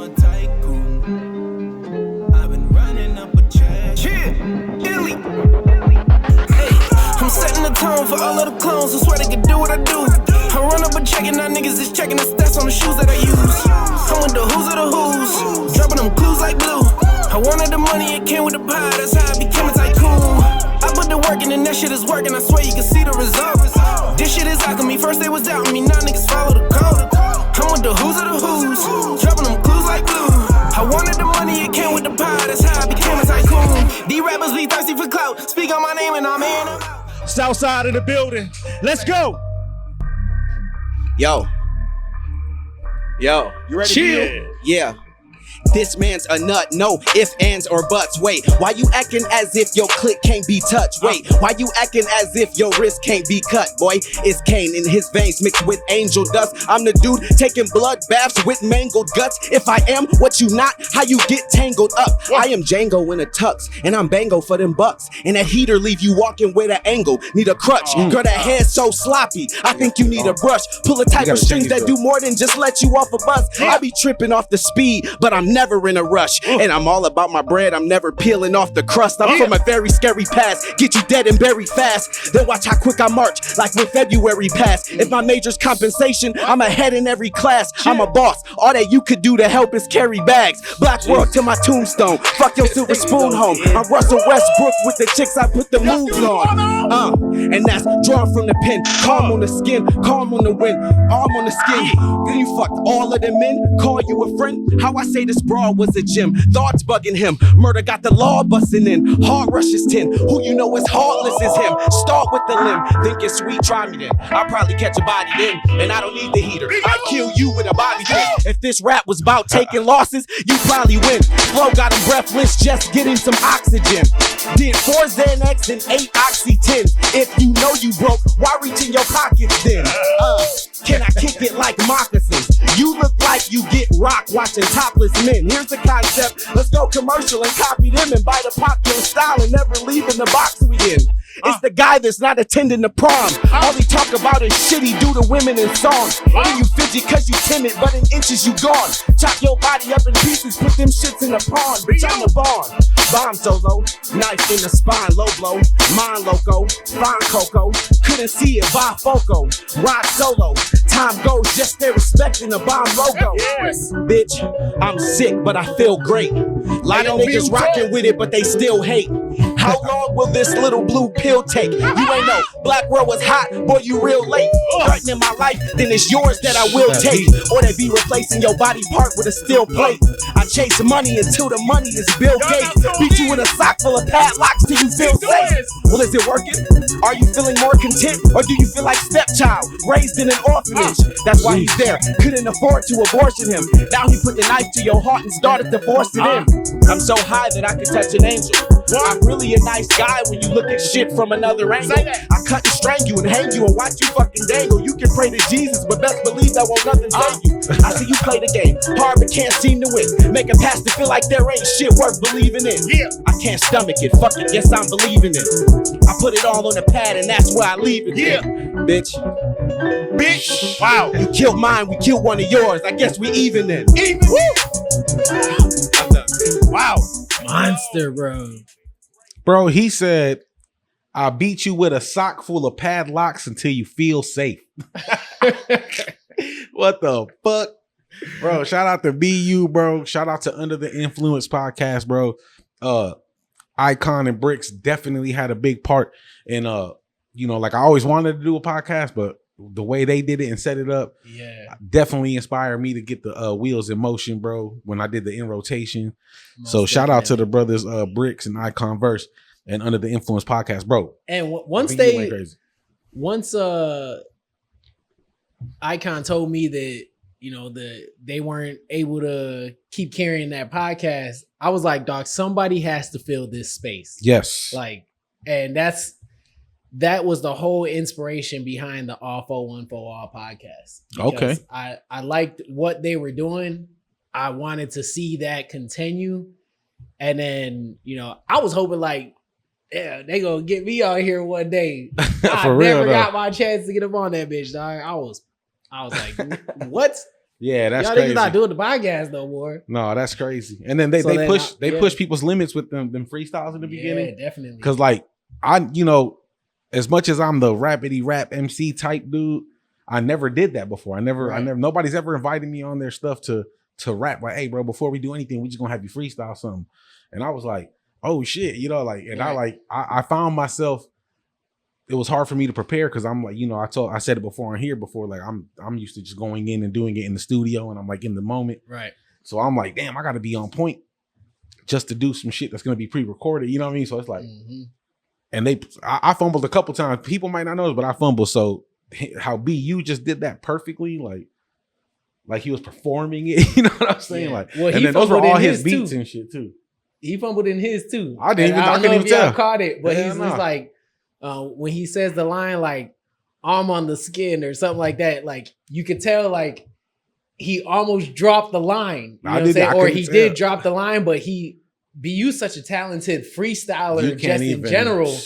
a tycoon. I've been running up a check. Yeah, Illy. Hey, I'm setting the tone for all of the clones who swear they can do what I do. I run up a check and now niggas is checking the stats on the shoes that I use. I'm with the who's of the who's, dropping them clues like glue. I wanted the money, it came with the pie, that's how I became a tycoon. I put the work in and that shit is working, I swear you can see the result. This shit is alchemy, first they was doubting me, now niggas follow the code. I'm with the who's of the who's, dropping them clues like glue. I wanted the money, it came with the pie, that's how I became a tycoon. These rappers be thirsty for clout, speak on my name and I'm in. Southside of the building, let's go. Yo, you ready? Chill. Yeah. This man's a nut, no ifs, ands, or buts. Wait, why you acting as if your click can't be touched? Wait, why you acting as if your wrist can't be cut? Boy, it's Cain in his veins mixed with angel dust. I'm the dude taking blood baths with mangled guts. If I am what you not, how you get tangled up? I am Django in a tux, and I'm bango for them bucks. And that heater leave you walking with an angle. Need a crutch, girl, that hair so sloppy. I think you need a brush. Pull a type of strings that do more than just let you off a bus. I be tripping off the speed, but I'm never in a rush. And I'm all about my bread, I'm never peeling off the crust. I'm from a very scary past, get you dead and buried fast. Then watch how quick I march, like when February passed. If my major's compensation, I'm ahead in every class. I'm a boss, all that you could do to help is carry bags. Black world to my tombstone, fuck your silver spoon home. I'm Russell Westbrook with the chicks I put the moves on. And that's drawn from the pen, calm on the skin, calm on the wind, arm on the skin. Then you fucked all of them men, call you a friend. How I say this broad was a gym, thoughts bugging him. Murder got the law busting in, hard rushes 10. Who you know is heartless is him. Start with the limb, think it's sweet, try me then. I'll probably catch a body then, and I don't need the heater. I kill you with a bobby pin. If this rap was about taking losses, you probably win. Flow got him breathless, just getting some oxygen. Did 4 Xanax and 8 Oxy 10. If you know you broke, why reach in your pockets then? Can I kick it like moccasins? You look like you get rocked watching topless men. Here's the concept, let's go commercial and copy them and buy the popular style and never leave in the box we in. It's the guy that's not attending the prom. All he talk about is shit he do to women in songs. Then you fidget cause you timid, but in inches you gone. Chop your body up in pieces, put them shits in the pond. Bitch, I'm the Bond. Bomb solo, knife in the spine, low blow. Mind loco, fine cocoa. Couldn't see it, bifocal. Ride solo, time goes, just stay respecting the bomb logo. Bitch, I'm sick, but I feel great. Lot of niggas rocking with it, but they still hate. How long will this little blue pill take? You ain't know, Black World was hot, boy, you real late. Threatening my life, then it's yours that I will take. Or they be replacing your body part with a steel plate. I chase money until the money is Bill Gates. Beat you in a sock full of padlocks till you feel safe. Well, is it working? Are you feeling more content? Or do you feel like stepchild, raised in an orphanage? That's why he's there, couldn't afford to abortion him. Now he put the knife to your heart and started divorcing him. I'm so high that I can touch an angel. I'm really a nice guy when you look at shit from another angle. I cut and string you and hang you and watch you fucking dangle. You can pray to Jesus, but best believe that won't nothing save you. I see you play the game hard but can't seem to win. Make a pass to feel like there ain't shit worth believing in. I can't stomach it, fuck it, yes I'm believing it. I put it all on the pad and that's where I leave it. Bitch. Wow. You killed mine, we killed one of yours. I guess we even then. Wow. Monster, bro. Bro, he said, I'll beat you with a sock full of padlocks until you feel safe. What the fuck? Bro, shout out to BU, bro. Shout out to Under the Influence podcast, bro. Icon and Bricks definitely had a big part in, like I always wanted to do a podcast, but the way they did it and set it up, definitely inspired me to get the wheels in motion, bro, when I did the in rotation. So shout out to the brothers Bricks and Icon Verse and Under the Influence podcast, bro. And once Icon told me that they weren't able to keep carrying that podcast, I was like, dog, somebody has to fill this space. Yes. And that was the whole inspiration behind the All 414 All podcast. Okay. I liked what they were doing. I wanted to see that continue. And then, I was hoping they gonna get me out here one day. I never got my chance to get up on that bitch, dog. I was like, what? Yeah, that's Y'all crazy. niggas not doing the podcast no more. No, that's crazy. And then they push people's limits with them freestyles in the beginning. Yeah, definitely. Because like as much as I'm the rapidy rap MC type dude, I never did that before. I never nobody's ever invited me on their stuff to rap. Like, hey, bro, before we do anything, we just gonna have you freestyle something. And I was like, oh shit, I found myself. It was hard for me to prepare because I'm like, I said it before on here before, like I'm used to just going in and doing it in the studio and I'm like in the moment. Right. So I'm like, damn, I gotta be on point just to do some shit that's gonna be pre-recorded. You know what I mean? So it's like, and I fumbled a couple times. People might not know this, but I fumbled. So how BU just did that perfectly, like he was performing it. You know what I'm saying? Yeah. Like, well, and then those were all his beats and shit too. He fumbled in his too. I couldn't even tell. Y'all caught it, but he's like, when he says the line like "arm on the skin" or something like that, like you could tell like he almost dropped the line. You know what I'm saying? Or he did drop the line, but BU's such a talented freestyler just in general.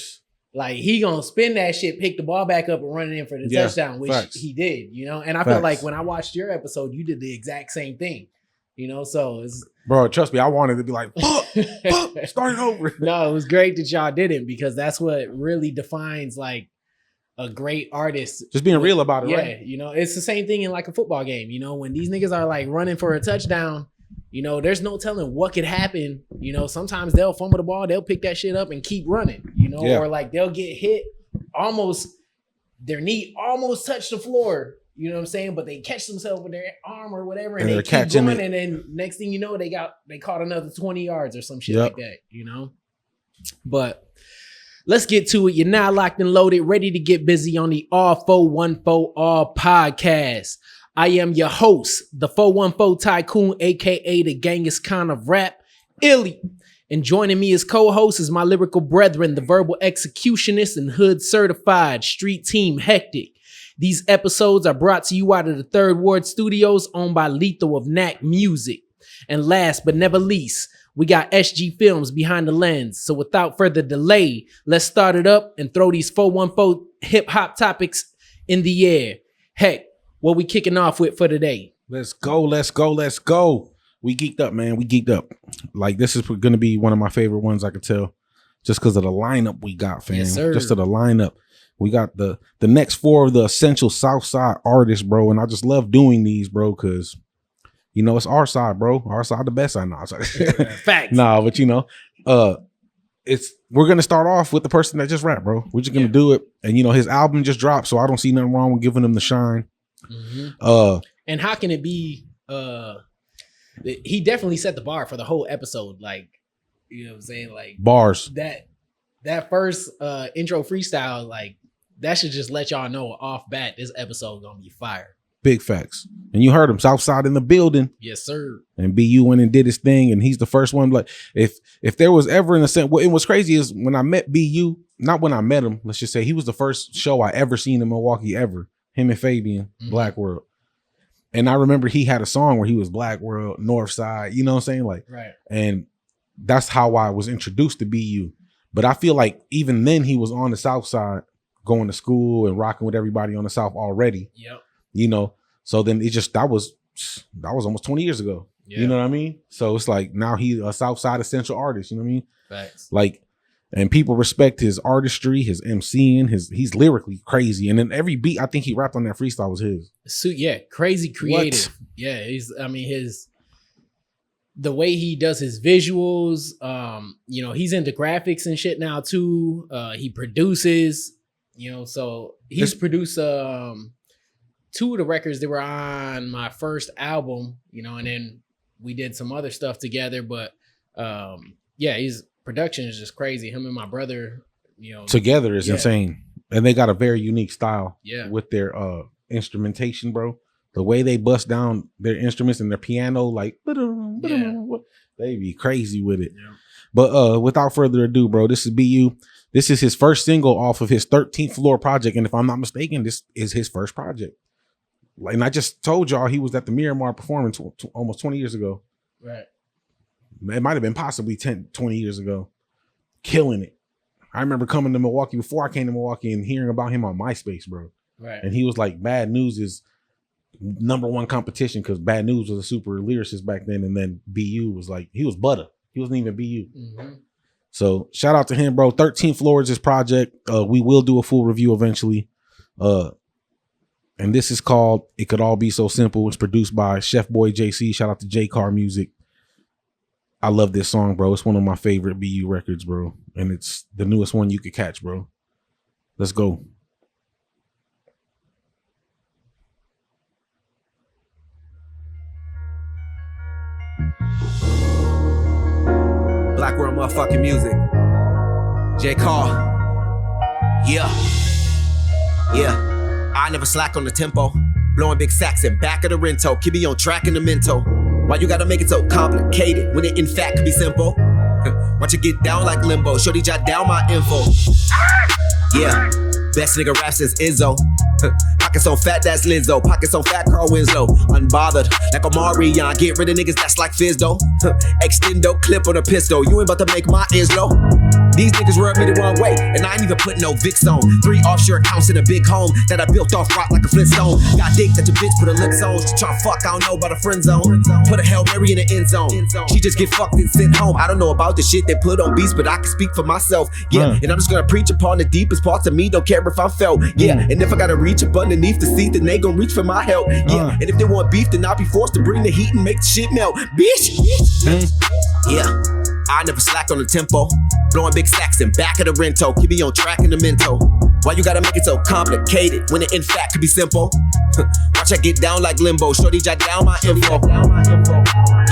Like he gonna spin that shit, pick the ball back up and run it in for the touchdown, which he did, And I feel like when I watched your episode, you did the exact same thing, So it's bro, trust me, I wanted to be like, fuck, start it over. No, it was great that y'all didn't because that's what really defines like a great artist. Just being real about it, right? Yeah, it's the same thing in like a football game. When these niggas are like running for a touchdown. There's no telling what could happen. Sometimes they'll fumble the ball, they'll pick that shit up and keep running, or like they'll get hit their knee almost touched the floor, you know what I'm saying? But they catch themselves with their arm or whatever and they keep going. And then next thing you know, they caught another 20 yards or some shit like that, But let's get to it. You're now locked and loaded, ready to get busy on the All 414 All podcast. I am your host, the 414 Tycoon, aka the Genghis Khan of rap, Illy. And joining me as co-host is my lyrical brethren, the verbal executionist and hood certified street team Hectic. These episodes are brought to you out of the Third Ward Studios, owned by Letho of Knack Music. And last but never least, we got SG Films behind the lens. So without further delay, let's start it up and throw these 414 hip hop topics in the air. Heck, what we kicking off with for today? Let's go. We geeked up, man. We geeked up. Like, this is going to be one of my favorite ones, I could tell. Just because of the lineup we got, fam. Yes, sir. Just to the lineup. We got the next four of the essential Southside artists, bro. And I just love doing these, bro, because, it's our side, bro. Our side, the best side. No, facts. Nah, but, we're going to start off with the person that just rapped, bro. We're just going to do it. And, his album just dropped, so I don't see nothing wrong with giving him the shine. Mm-hmm. And how can it be he definitely set the bar for the whole episode, like, you know what I'm saying, like bars. That first intro freestyle, like, that should just let y'all know off bat this episode gonna be fire. Big facts. And you heard him, Southside in the building. Yes, sir. And BU went and did his thing, and he's the first one. Like, if there was ever in a sense, and what's crazy is when I met BU, not when I met him, let's just say he was the first show I ever seen in Milwaukee ever. Him and Fabian, Black World. And I remember he had a song where he was Black World, North Side, you know what I'm saying? Like, right. And that's how I was introduced to BU. But I feel like even then he was on the South Side, going to school and rocking with everybody on the South already. Yep. So then that was almost 20 years ago. Yep. You know what I mean? So it's like now he's a South Side essential artist, you know what I mean? Facts. Like, and people respect his artistry, his MCing, he's lyrically crazy. And then every beat I think he rapped on that freestyle was his. So yeah, crazy creative. What? Yeah, the way he does his visuals, he's into graphics and shit now too. He produces, so he's produced 2 of the records that were on my first album, and then we did some other stuff together. But his production is just crazy. Him and my brother, together is insane. And they got a very unique style with their instrumentation, bro. The way they bust down their instruments and their piano, like, they be crazy with it. Yeah. But without further ado, bro, this is BU. This is his first single off of his 13th Floor project. And if I'm not mistaken, this is his first project. And I just told y'all he was at the Miramar performing almost 20 years ago. Right. It might have been possibly 10, 20 years ago. Killing it. I remember coming to Milwaukee before I came to Milwaukee and hearing about him on MySpace, bro. Right. And he was like, Bad News is #1 competition because Bad News was a super lyricist back then, and then BU was like he was butter. He wasn't even BU. Mm-hmm. So shout out to him, bro. 13 Floor is his project. We will do a full review eventually. And this is called It Could All Be So Simple. It's produced by Chef Boy JC. Shout out to J Car Music. I love this song, bro. It's one of my favorite BU records, bro. And it's the newest one you could catch, bro. Let's go. Black World motherfucking music. J. Call. Yeah. Yeah. I never slack on the tempo. Blowing big sacks in back of the rento. Keep me on track in the mental. Why you gotta make it so complicated when it in fact could be simple? Why you get down like limbo? Shorty jot down my info. Yeah. Best nigga raps is Izzo. Pockets so fat, that's Lizzo. Pockets so fat, Carl Winslow. Unbothered, like Omarion. Get rid of niggas, that's like Fizdo. Extendo clip on a pistol. You ain't about to make my ears low. These niggas rub me the wrong way, and I ain't even put no Vicks on. 3 offshore accounts in a big home that I built off rock like a Flintstone. Got dick that your bitch put her lips on. She try fuck, I don't know about a friend zone. Put a Hail Mary in the end zone. She just get fucked and sent home. I don't know about the shit they put on beats, but I can speak for myself. Yeah, and I'm just gonna preach upon the deepest parts of me. Don't care if I'm felt. Yeah, and if I gotta reach up underneath the seat, then they gon' reach for my help. Yeah, and if they want beef, then I'll be forced to bring the heat and make the shit melt. Bitch. Yeah. I never slack on the tempo. Blowing big sacks in back of the rento. Keep me on track in the mental. Why you gotta make it so complicated when it in fact could be simple? Watch I get down like limbo. Shorty jot down my info.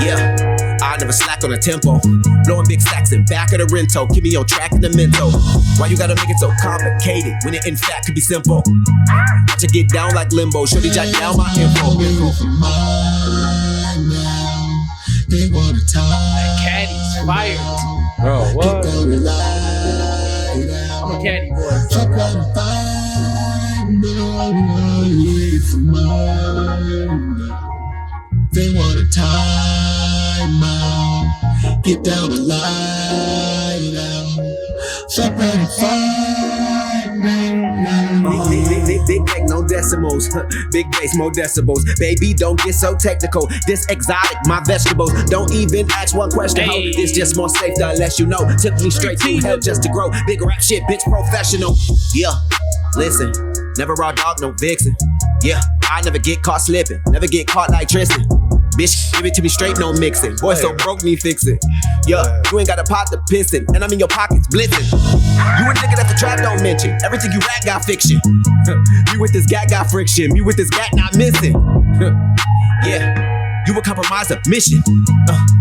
Yeah, I never slack on the tempo. Blowing big sacks in back of the rento. Keep me on track in the mental. Why you gotta make it so complicated when it in fact could be simple? Watch I get down like limbo. Shorty jot down my info. They want to That caddy's fire. Bro, what? I'm a caddy boy. They want a time out. Get down the line now. Stop running fine now. Big neck, no decimals. Big bass, more decibels. Baby, don't get so technical. This exotic, my vegetables. Don't even ask one question. Ho. It's just more safe to let you know. Took me straight to hell just to grow. Big rap shit, bitch, professional. Yeah, listen. Never raw dog, no vixen. Yeah, I never get caught slipping. Never get caught like Tristan. Bitch, give it to me straight, no mixing. Boy, so broke me fix it. Yeah, you ain't got a pot to piss in, and I'm in your pockets blitzing. You a nigga that the trap don't mention. Everything you rap got fiction. Me with this gat got friction. Me with this gat not missing. Yeah, you would compromise a mission.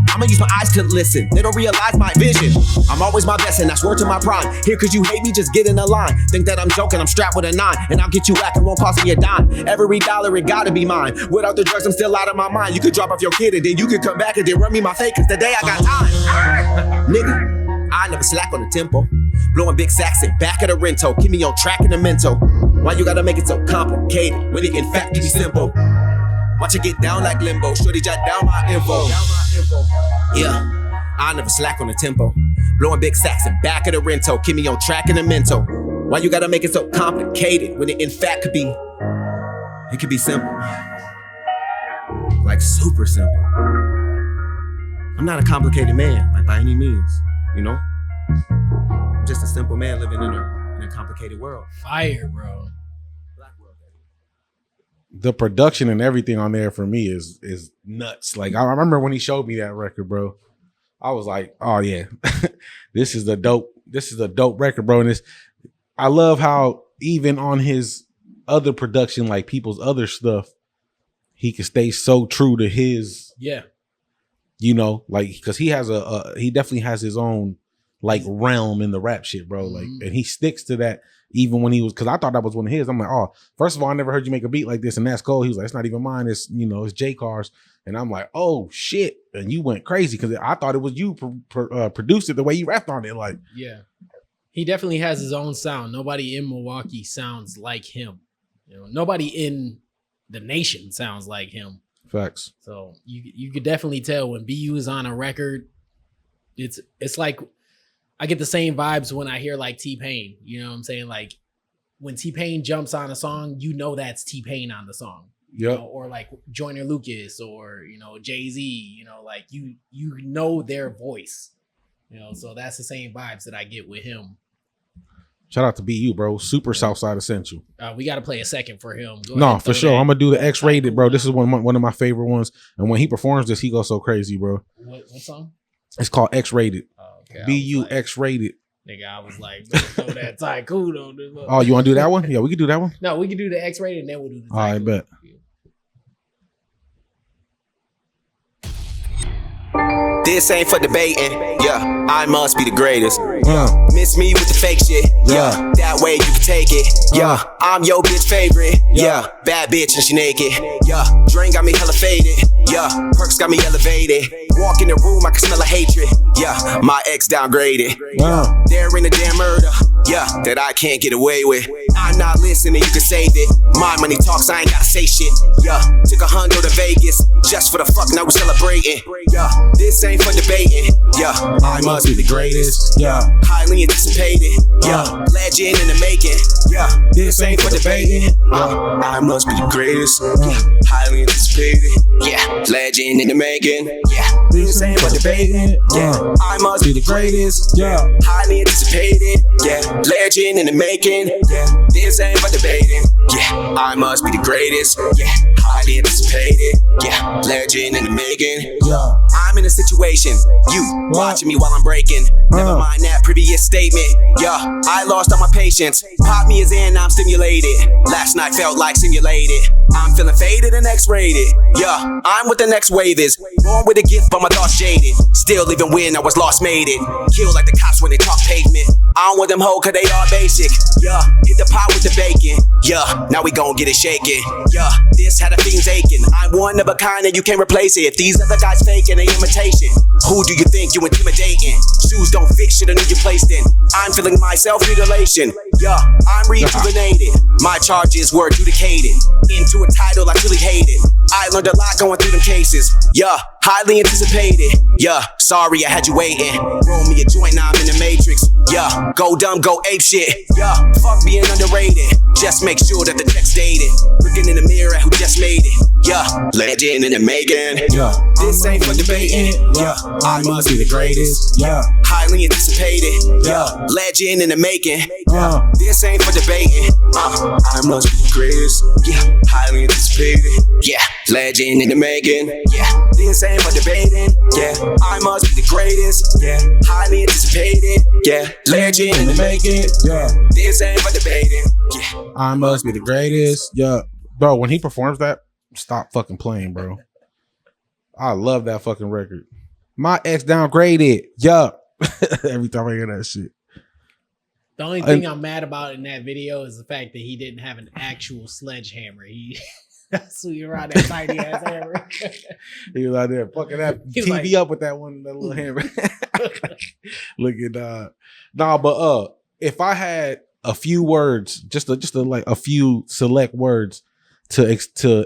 I'ma use my eyes to listen. They don't realize my vision. I'm always my best, and I swear to my prime. Here, cause you hate me, just get in a line. Think that I'm joking, I'm strapped with a 9. And I'll get you back, it won't cost me a dime. Every dollar, it gotta be mine. Without the drugs, I'm still out of my mind. You could drop off your kid, and then you could come back and then run me my fake, cause today I got time. Nigga, I never slack on the tempo. Blowing big sacks in back of the rento. Keep me on track in the mental. Why you gotta make it so complicated when it in fact can be simple? Watch it get down like limbo. Shorty jot down my info. Yeah, I never slack on the tempo. Blowing big sacks in back of the rento. Keep me on track in the mental. Why you gotta make it so complicated when it in fact could be? It could be simple. Like super simple. I'm not a complicated man, like by any means, you know? I'm just a simple man living in a complicated world. Fire, bro. The production and everything on there for me is nuts. Like I remember when he showed me that record, bro. I was like, oh yeah, this is a dope record, bro. And I love how even on his other production, like people's other stuff, he can stay so true to his, you know, like because he has he definitely has his own like realm in the rap shit, bro. Like, and he sticks to that even when he was, because I thought that was one of his. I'm like, oh, first of all, I never heard you make a beat like this, and that's cold. He was like, it's not even mine. It's, you know, it's J Car's. And I'm like, oh shit, and you went crazy because I thought it was you produced it the way you rapped on it. Like, yeah, he definitely has his own sound. Nobody in Milwaukee sounds like him. You know, nobody in the nation sounds like him. Facts. So you could definitely tell when BU is on a record. It's like I get the same vibes when I hear like T-Pain. You know what I'm saying? Like when T-Pain jumps on a song, you know that's T-Pain on the song. you Yep. know, or like Joyner Lucas or, you know, Jay-Z, you know, like you know their voice, you know, so that's the same vibes that I get with him. Shout out to BU, bro. Super Southside Essential. We got to play a second for him. Go No, ahead, for throw sure. that. I'm gonna do the X-rated, bro. Cool. This is one of my favorite ones. And when he performs this, he goes so crazy, bro. What song? It's called X-rated. Oh, okay. BU X-rated. Nigga, I was like, throw that tycoon on this. Oh, you want to do that one? Yeah, we can do that one. No, we can do the X-rated and then we'll do the All right, tycoon. bet. This ain't for debating, yeah, I must be the greatest. Uh, Miss me with the fake shit, yeah, that way you can take it. Yeah, I'm your bitch favorite, yeah, bad bitch and she naked. Yeah, drink got me hella faded, yeah, perks got me elevated. Walk in the room, I can smell a hatred, yeah, my ex downgraded. There ain't a damn murder, yeah, that I can't get away with. I'm not listening, you can save it. My money talks, I ain't gotta say shit, yeah. Took a $100 to Vegas, just for the fuck, now we celebrating. Yeah, this ain't for debating, yeah, I must be the greatest, yeah. Highly anticipated, yeah, legend in the making, yeah. This ain't for debating, I must be the greatest, yeah. Highly anticipated, yeah, legend in the making, yeah. This ain't for debating, yeah, I must be the greatest, yeah. Highly anticipated, yeah, legend in the making, yeah. This ain't for debating, yeah, I must be the greatest, yeah. Highly anticipated, yeah, legend in the making, yeah. I'm in a situation, you watching me while I'm breaking. Never mind that previous statement, yeah. I lost all my patience. Pop me as in, I'm stimulated. Last night felt like simulated. I'm feeling faded and X-rated, yeah. I'm what the next wave is. Born with a gift, but my thoughts jaded. Still even when I was lost, made it. Kill like the cops when they talk pavement. I don't want them hoe, cause they all basic, yeah. Hit the pot with the bacon, yeah. Now we gon' get it shaking, yeah. This had a fiends aching. I'm one of a kind and you can't replace it. If these other guys faking, they imitation. Who do you think you intimidating? Shoes don't fit, shit I need you placed in. I'm feeling my self-mutilation, yeah. I'm rejuvenated. My charges were adjudicated into a title I truly hated. I learned a lot going through them cases, yeah. Highly anticipated, yeah. Sorry I had you waiting. Roll me a joint, now I'm in the matrix, yeah. Go dumb, go ape shit, yeah. Fuck being underrated. Just make sure that the text dated. Looking in the mirror, who just made it, yeah. Legend in the making, yeah. This ain't for debating, yeah. I must be the greatest, yeah. Highly anticipated, yeah. Legend in the making, yeah. This ain't for debating, I must be the greatest, yeah. Highly anticipated, yeah. Legend in the making, yeah. This ain't for debating, yeah. I must be the greatest, yeah. Highly anticipated, yeah. Legend in the making, yeah. This ain't for debating, yeah. I must be the greatest, yeah. Bro, when he performs that, stop fucking playing, bro. I love that fucking record. My ex downgraded, yeah. Every time I hear that shit. The only thing I'm mad about in that video is the fact that he didn't have an actual sledgehammer. He swinging around that tiny ass hammer. He was out there fucking that He TV like, up with that little hammer. Look at nah, but if I had a few words, just like a few select words to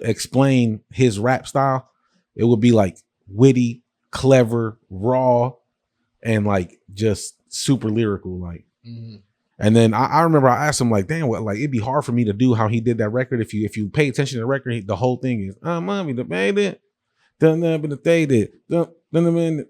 explain his rap style, it would be like witty, clever, raw, and like just super lyrical, like. mm-hmm. And then I remember I asked him like, damn, what, like it'd be hard for me to do how he did that record. If you pay attention to the record, the whole thing is mommy the made it, done the faded, done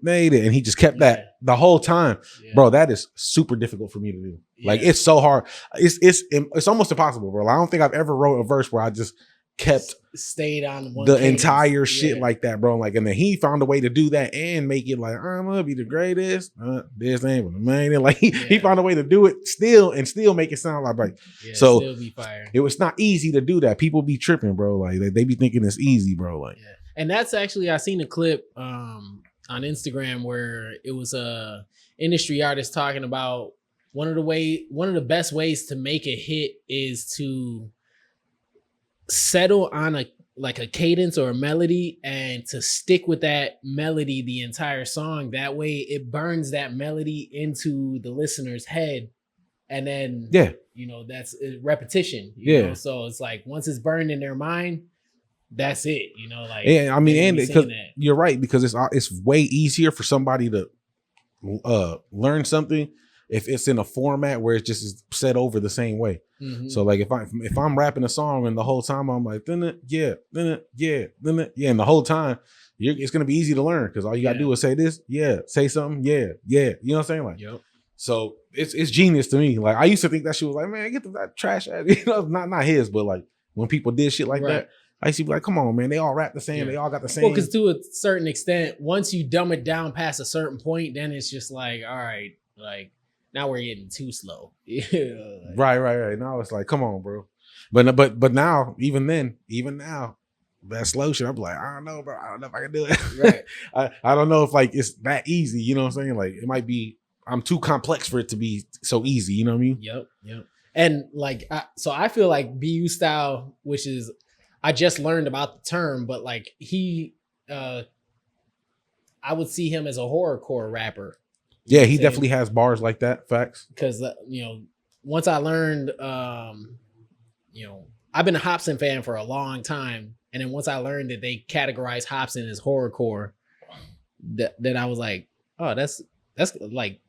made it, and he just kept that the whole time, bro. That is super difficult for me to do. Like it's so hard. It's almost impossible, bro. I don't think I've ever wrote a verse where I just kept stayed on one the cadence. entire shit like that, bro. Like, and then he found a way to do that and make it like I'm gonna be the greatest. This ain't man. Like he found a way to do it still make it sound like so. Still be fire. It was not easy to do that. People be tripping, bro. Like they be thinking it's easy, bro. Like, and that's actually I seen a clip on Instagram where it was a industry artist talking about one of the best ways to make a hit is to settle on a cadence or a melody and to stick with that melody the entire song. That way it burns that melody into the listener's head, and then that's repetition, you know? So it's like once it's burned in their mind, that's it, like. Yeah, I mean, and because you're right, because it's way easier for somebody to learn something if it's in a format where it's just said over the same way. Mhm. So like if I'm rapping a song and the whole time I'm like, then it, yeah, and the whole time it's gonna be easy to learn because all you gotta do is say this, say something, you know what I'm saying? Like, Yep. so it's genius to me. Like I used to think that shit was like, man, get that trash out, you know, not his, but like when people did shit like that, I used to be like, come on, man, they all rap the same, they all got the same. Well, because to a certain extent, once you dumb it down past a certain point, then it's just like, all right, like now we're getting too slow. Right. Now it's like, come on, bro. But now, even now, that slow shit, I'm like, I don't know, bro. I don't know if I can do it. Right. I don't know if like it's that easy. You know what I'm saying? Like it might be. I'm too complex for it to be so easy. You know what I mean? Yep. And like, so I feel like BU style, which is, I just learned about the term, but like I would see him as a horrorcore rapper. Yeah, he definitely has bars like that. Facts. Because once I learned, I've been a Hopsin fan for a long time, and then once I learned that they categorize Hopsin as horrorcore, that I was like, oh, that's like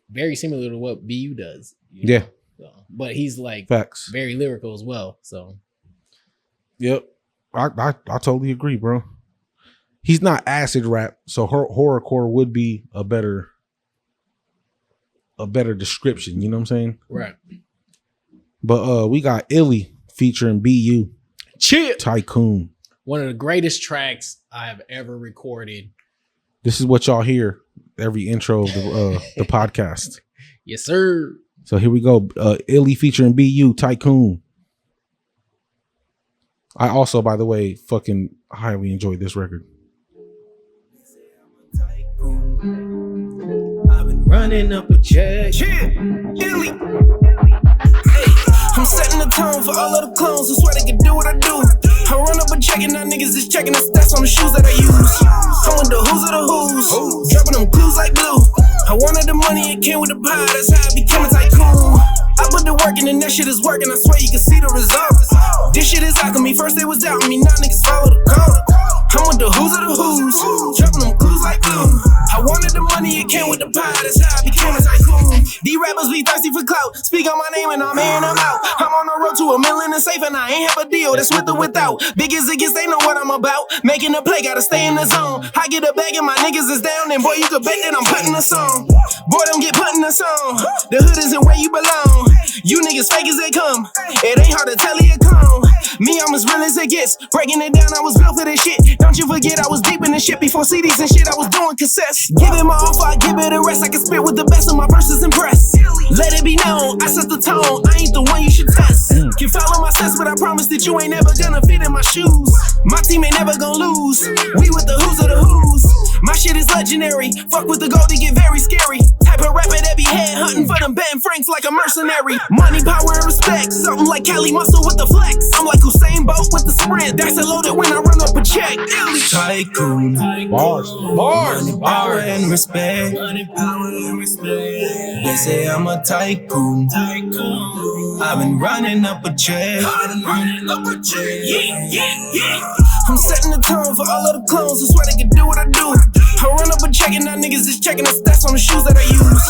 very similar to what BU does. Yeah. So, but he's like facts, very lyrical as well. So, yep, I totally agree, bro. He's not acid rap, so horrorcore would be a better description. You know what I'm saying? Right. But we got Illy featuring BU. Chip Tycoon. One of the greatest tracks I have ever recorded. This is what y'all hear every intro of the podcast. Yes, sir. So here we go. Illy featuring BU, Tycoon. I also, by the way, fucking highly enjoyed this record. I've been running up a check. Illy. I'm setting the tone for all of the clones who swear they can do what I do. I run up a check and now niggas is checking the stats on the shoes that I use. I'm with the who's of the who's, dropping them clues like glue. I wanted the money, it came with the pie, that's how I became a tycoon. I put the work in and that shit is working, I swear you can see the results. This shit is alchemy, first they was doubting me, now niggas follow the code. I'm with the who's of the who's, dropping them clues like glue. I wanted the money, it came with the pie, that's how I became a tycoon. These rappers be thirsty for clout, speak on my name and I'm hearing them out. I'm on the road to $1 million and safe and I ain't have a deal, that's with or without. Big as it gets, they know what I'm about. Making a play, gotta stay in the zone. I get a bag and my niggas is down, and boy, you could bet that I'm putting a song. Boy, don't get put in the song. The hood isn't where you belong. You niggas fake as they come. It ain't hard to tell you come. Me, I'm as real as it gets. Breaking it down, I was built for this shit. Don't you forget, I was deep in this shit before CDs and shit. I was doing cassettes. Give it my offer, I give it a rest. I can spit with the best of my verses impress. Let it be known, I set the tone. I ain't the one you should test. Can follow my sense, but I promise that you ain't never gonna fit in my shoes. My team ain't never gonna lose. We with the who's of the who's. My shit is legendary. Fuck with the gold, it get very scary. Type of rapper that be head hunting for them Ben Franks like a mercenary. Money, power, and respect. Something like Cali muscle with the flex. I'm like Usain Bolt with the sprint. That's a loaded when I run up a check. Tycoon. Bars. Money, power, and respect. Money, power, and respect. They say I'm a tycoon. I've been running up a check. Yeah. I'm setting the tone for all of the clones who swear they can do what I do. I run up a check and now niggas is checking the stats on the shoes that I use.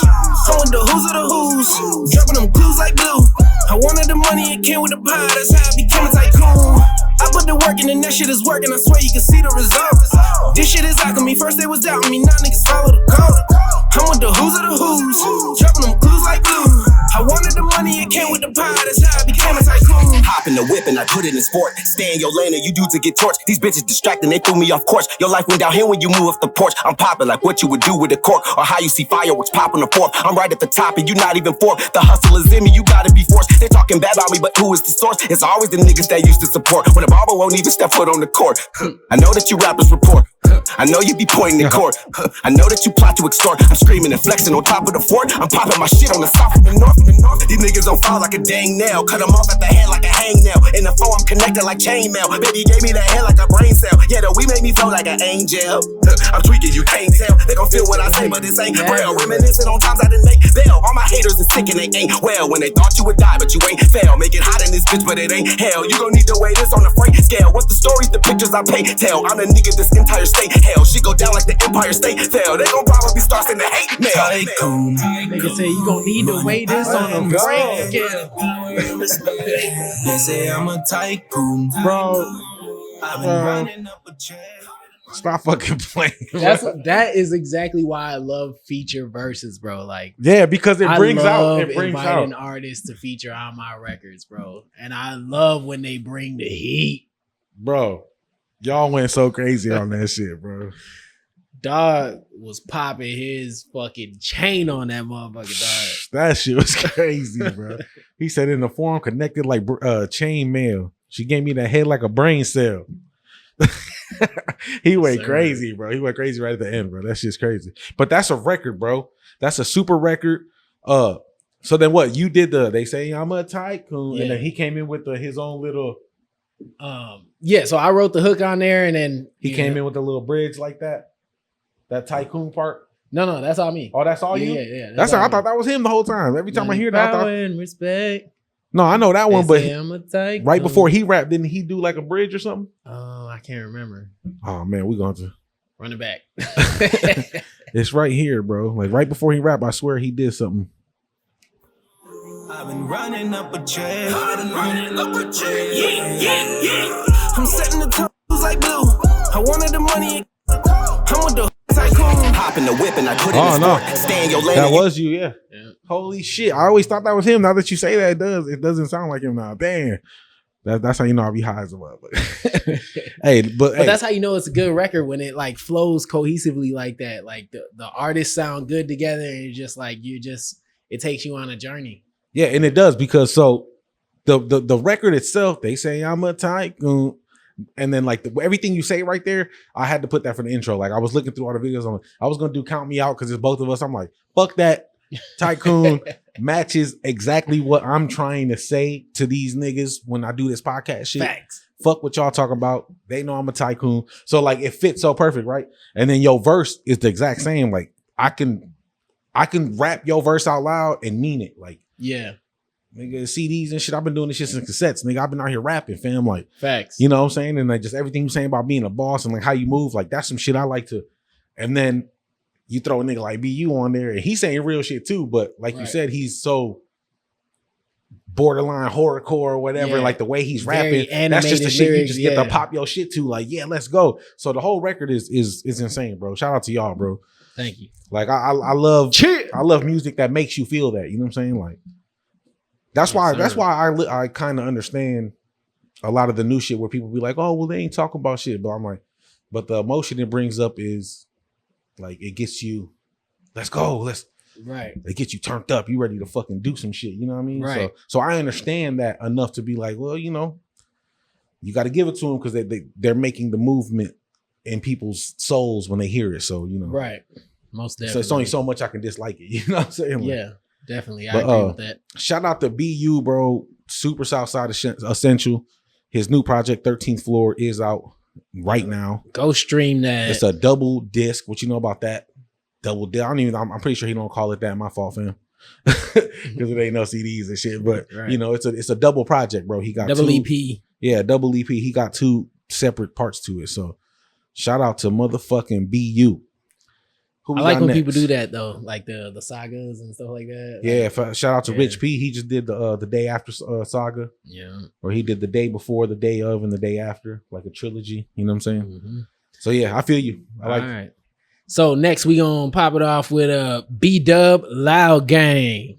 I'm with the who's of the who's, dropping them clues like glue. I wanted the money, it came with the pie, that's how I became a tycoon. I put the work in and that shit is working, I swear you can see the results. This shit is alchemy, first they was doubting me, now niggas follow the code. I'm with the who's of the who's, dropping them clues like glue. I wanted the money, it came with the pie, that's how I became a tycoon. Hop in the whip and I put it in sport. Stay in your lane and you dudes to get torched. These bitches distracting, they threw me off course. Your life went downhill when you moved off the porch. I'm popping like what you would do with a cork, or how you see fireworks pop on the 4th. I'm right at the top and you not even 4th. The hustle is in me, you gotta be forced. They talking bad about me, but who is the source? It's always the niggas that used to support. When a barber won't even step foot on the court. I know that you rappers report. I know you be pointing in court. I know that you plot to extort. I'm screaming and flexing on top of the fort. I'm popping my shit on the south and the north. These niggas don't fall like a dang nail. Cut them off at the head like a hangnail. In the phone I'm connected like chainmail. Baby gave me the head like a brain cell. Yeah, though we made me feel like an angel. I'm tweaking, you can't tell. They gon' feel what I say, but this ain't real. Reminiscing on times I didn't make bail. All my haters is sick and they ain't well. When they thought you would die, but you ain't fail. Make it hot in this bitch, but it ain't hell. You gon' need to weigh this on the freight scale. What's the stories, the pictures I pay? Tell I'm the nigga this entire state Hell, shit go down like the Empire State fell. They gon' probably start sending hate mail. Tycoon. Nigga say you gon' need to weigh this on a brain scale. They say I'm a tycoon. Bro, I've been running up a check. stop fucking playing. That is exactly why I love feature verses, bro. Like, Yeah, because it brings out. It brings inviting out. artists to feature on my records, bro. And I love when they bring the heat. Bro, y'all went so crazy on that shit, bro. Dog was popping his fucking chain on that motherfucker, dog. That shit was crazy, bro. He said in the form connected like chain mail. She gave me that head like a brain cell. He went crazy, bro. He went crazy right at the end, bro. That shit's crazy. But that's a record, bro. That's a super record. So then what? You did they say I'm a tycoon, and then he came in with his own little. Yeah, so I wrote the hook on there, and then He came in with a little bridge like that. That tycoon part. No, that's all me. Oh, that's all you? Yeah. That's I thought that was him the whole time. Every time I hear that, I Power thought. and respect. No, I know that one, They but say I'm a tycoon. right before he rapped, didn't he do like a bridge or something? Oh, I can't remember. Oh man, we going to. Run it back. It's right here, bro. Like right before he rapped, I swear he did something. I've been running up a check. I've been running up a check. Yeah. I'm setting the tones like blue. I wanted the money. I'm with the tycoon. Hop in the whip and I put Oh, in no. the sport. Stay in your lane. That and was you, yeah. Holy shit. I always thought that was him. Now that you say that, it doesn't sound like him now. Damn. That's how you know I be high as well. But But that's how you know it's a good record, when it like flows cohesively like that. Like the artists sound good together, and you're just like, it takes you on a journey. yeah, and it does, because so the record itself, they say I'm a tycoon. And then like everything you say right there, I had to put that for the intro. Like I was looking through all the videos. I was gonna do Count Me Out because it's both of us. I'm like, fuck that. Tycoon matches exactly what I'm trying to say to these niggas when I do this podcast shit. Facts. Fuck what y'all talking about. They know I'm a tycoon. So like it fits so perfect, right? And then your verse is the exact same. Like I can rap your verse out loud and mean it. Like, Yeah. nigga, CDs and shit. I've been doing this shit since cassettes. Nigga, I've been out here rapping, fam. Like, Facts. you know what I'm saying? And like just everything you're saying about being a boss and like how you move, like that's some shit I like to. And then you throw a nigga like BU on there, and he's saying real shit too. But like you said, he's so borderline horrorcore or whatever. Yeah. Like the way he's Very rapping, that's just the animated shit you lyrics, just get to yeah. pop your shit to. Like, yeah, let's go. So the whole record is insane, bro. Shout out to y'all, bro. Thank you. Like I love music that makes you feel that. You know what I'm saying? Like that's why I kind of understand a lot of the new shit where people be like, oh, well, they ain't talking about shit. But I'm like, but the emotion it brings up is like it gets you, let's go, Right. it gets you turned up. You ready to fucking do some shit. You know what I mean? Right. So I understand that enough to be like, well, you know, you got to give it to them because they're making the movement in people's souls when they hear it. So, you know. Right. Most definitely. So it's only so much I can dislike it. You know what I'm saying? Like, Yeah, definitely. I agree with that. Shout out to BU, bro. Super Southside Essential. His new project, 13th Floor, is out right now. Go stream that. It's a double disc. What you know about that? Double disc. I'm pretty sure he don't call it that. My fault, fam. Because it ain't no CDs and shit. But you know, it's a double project, bro. He got double two, EP. Yeah, double EP. He got two separate parts to it. So shout out to motherfucking BU. Who I like when next? people do that though, like the sagas and stuff like that. Yeah, shout out to Rich P. He just did the day after saga. Yeah. Or he did the day before, the day of, and the day after, like a trilogy. You know what I'm saying? Mm-hmm. So yeah, I feel you. I like All right. So next we gonna pop it off with a B-Dub Loud Gang.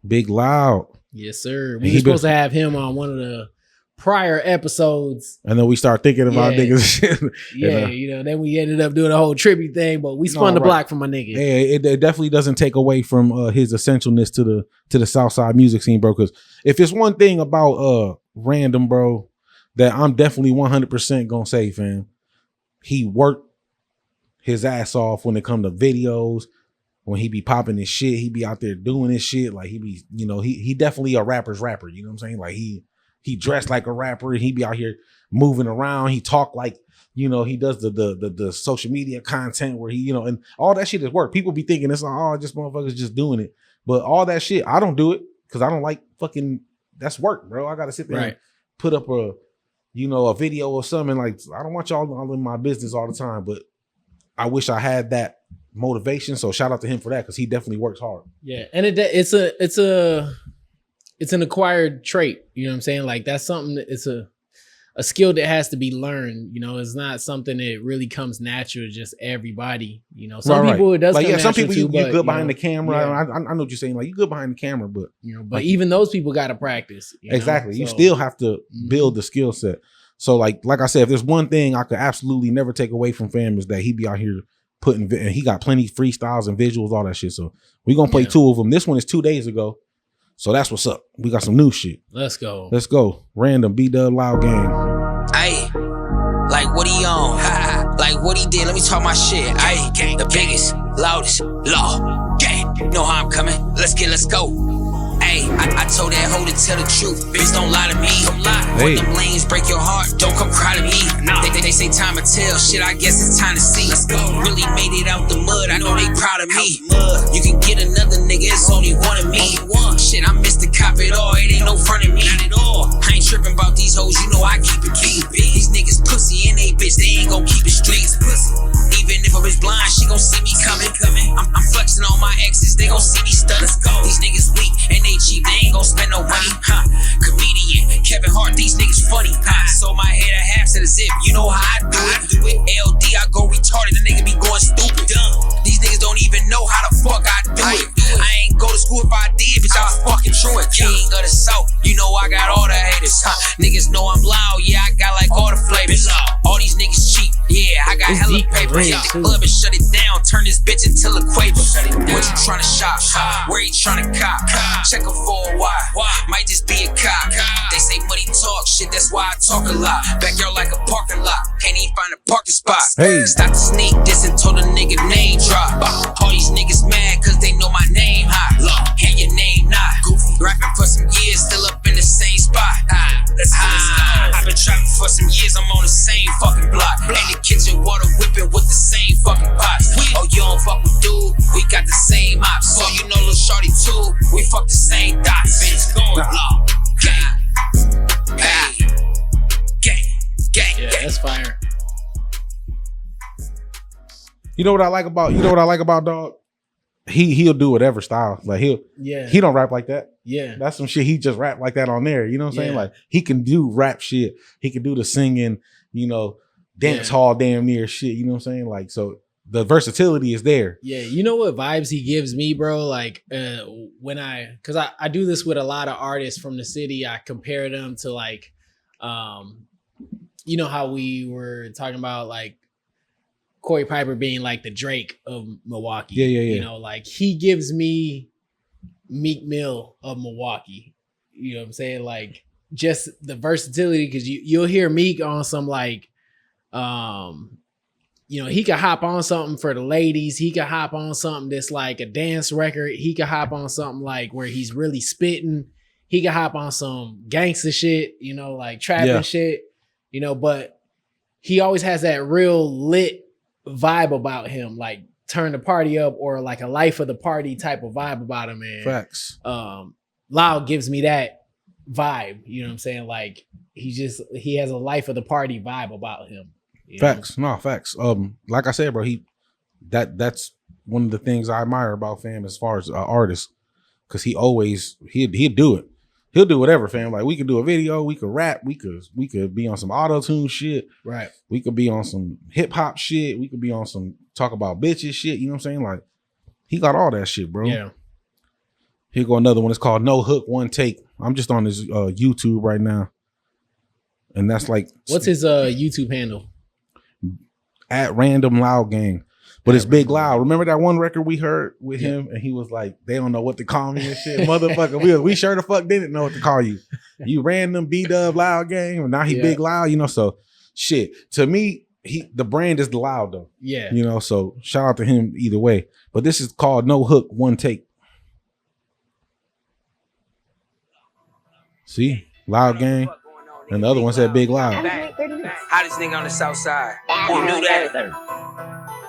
Big Loud. Yes, sir. We were supposed to have him on one of the prior episodes. And then we start thinking about niggas. Yeah, you know, then we ended up doing a whole tribute thing, but we spun the block for my nigga. Yeah, it definitely doesn't take away from his essentialness to the Southside music scene, bro. Because if it's one thing about Random, bro, that I'm definitely 100% gonna say, fam, he worked his ass off when it come to videos. When he be popping his shit, he be out there doing his shit. Like he be, you know, he definitely a rapper's rapper. You know what I'm saying? Like he dressed like a rapper. He be out here moving around. He talk like, you know, he does the social media content where he, you know, and all that shit is work. People be thinking it's like, oh, just motherfuckers just doing it. But all that shit, I don't do it because I don't like fucking, that's work, bro. I got to sit there and put up a video or something. Like, I don't want y'all all in my business all the time, but I wish I had that motivation. So shout out to him for that because he definitely works hard. Yeah, and it's an acquired trait. You know what I'm saying? Like that's something. It's a skill that has to be learned. You know, it's not something that really comes natural to just everybody. You know, some people it does. Like come some people too, you good behind know, the camera. Yeah. I know what you're saying. Like you good behind the camera, but but like, even those people got to practice. Exactly. You still have to build the skill set. So like I said, if there's one thing I could absolutely never take away from Fam is that he be out here and he got plenty freestyles and visuals, all that shit. So we're gonna play 2 of them. This one is 2 days ago. So that's what's up. We got some new shit. Let's go. Random B-Dub Loud Gang. Ayy, like what he on? Like what he did? Let me talk my shit. Ayy, the biggest, loudest, law gang. You know how I'm coming. Let's go. Ayy, I told that hoe to tell the truth. Bitch, don't lie to me. When them lanes break your heart, don't come cry to me. They say time to tell. Shit, I guess it's time to see. Really made it out the mud. I know they proud of me. You can get another nigga. It's only one of me. Shit, I missed the cop it all. It ain't no front of me. Not at all. I ain't tripping about these hoes. You know I keep it big. These niggas pussy and they bitch. They ain't gon' keep it straight. Even if a bitch blind, she gon' see me coming. I'm flexing on my exes. They gon' see me stunning. These niggas weak and they cheap. They ain't gon' spend no money. Comedian Kevin Hart. These niggas funny. So my head a half to the zip. You know how I do it. LD, I go retarded. The nigga be going stupid. These niggas don't even know how the fuck I do it. I ain't go to school if I did, bitch. I was fucking truant. King of the South. You know I got all the haters. Niggas know I'm loud. Yeah, I got like all the flavors. All these niggas cheap. Yeah, I got hella paper. Hit the club and shut it down. Turn this bitch into a Quaver. What you tryna shop? Where you tryna cop? Check her for a while. Might just be a cop. They say money talk shit. That's why I talk a lot. Backyard like a parking lot. Can't even find a parking spot. Hey. Stop the sneak diss and told a nigga name drop. All these niggas mad cause they know my name hot. And your name not. Goofy. Rapping for some years, still up in the same spot. Let's go. I've been trapping for some years, I'm on the same fucking block. In the kitchen, water whipping with the same fucking pots. Oh, you don't fuck with dude, we got the same ops. So you know Lil Shorty too, we fuck the same dots. Bitch, going law, gang, gang. Yeah, that's fire. You know what I like about dog? He'll do whatever style. Like he don't rap like that. Yeah. That's some shit he just rap like that on there. You know what I'm saying? Like he can do rap shit. He can do the singing, you know, dance hall damn near shit. You know what I'm saying? Like, so the versatility is there. Yeah. You know what vibes he gives me, bro? Like cause I do this with a lot of artists from the city. I compare them to like, you know how we were talking about like Corey Piper being like the Drake of Milwaukee. Yeah. You know, like he gives me Meek Mill of Milwaukee. You know what I'm saying? Like just the versatility, because you'll hear Meek on some like, you know, he could hop on something for the ladies. He could hop on something that's like a dance record. He could hop on something like where he's really spitting. He could hop on some gangster shit, you know, like trapping shit, you know, but he always has that real lit vibe about him, like turn the party up or like a life of the party type of vibe about him, man. Facts. Loud gives me that vibe, you know what I'm saying? Like he has a life of the party vibe about him. Facts. No, facts. Like I said, bro, that's one of the things I admire about Fam as far as artists, because he'd do it. He'll do whatever, fam. Like we could do a video, we could rap, we could be on some auto-tune shit. Right. We could be on some hip-hop shit. We could be on some talk about bitches shit. You know what I'm saying? Like he got all that shit, bro. Yeah. Here go another one. It's called No Hook, One Take. I'm just on his YouTube right now. And that's like, what's his YouTube handle? At Random Loud Gang. But it's Big Loud. Remember that one record we heard with him, and he was like, "They don't know what to call me and shit, motherfucker." We sure the fuck didn't know what to call you. You Random B-Dub Loud Gang, and now he Big Loud. You know, so shit. To me, the brand is the Loud though. Yeah. You know, so shout out to him either way. But this is called No Hook, One Take. See, Loud Gang, and the other one said Big Loud. Hottest nigga on the south side. You knew that?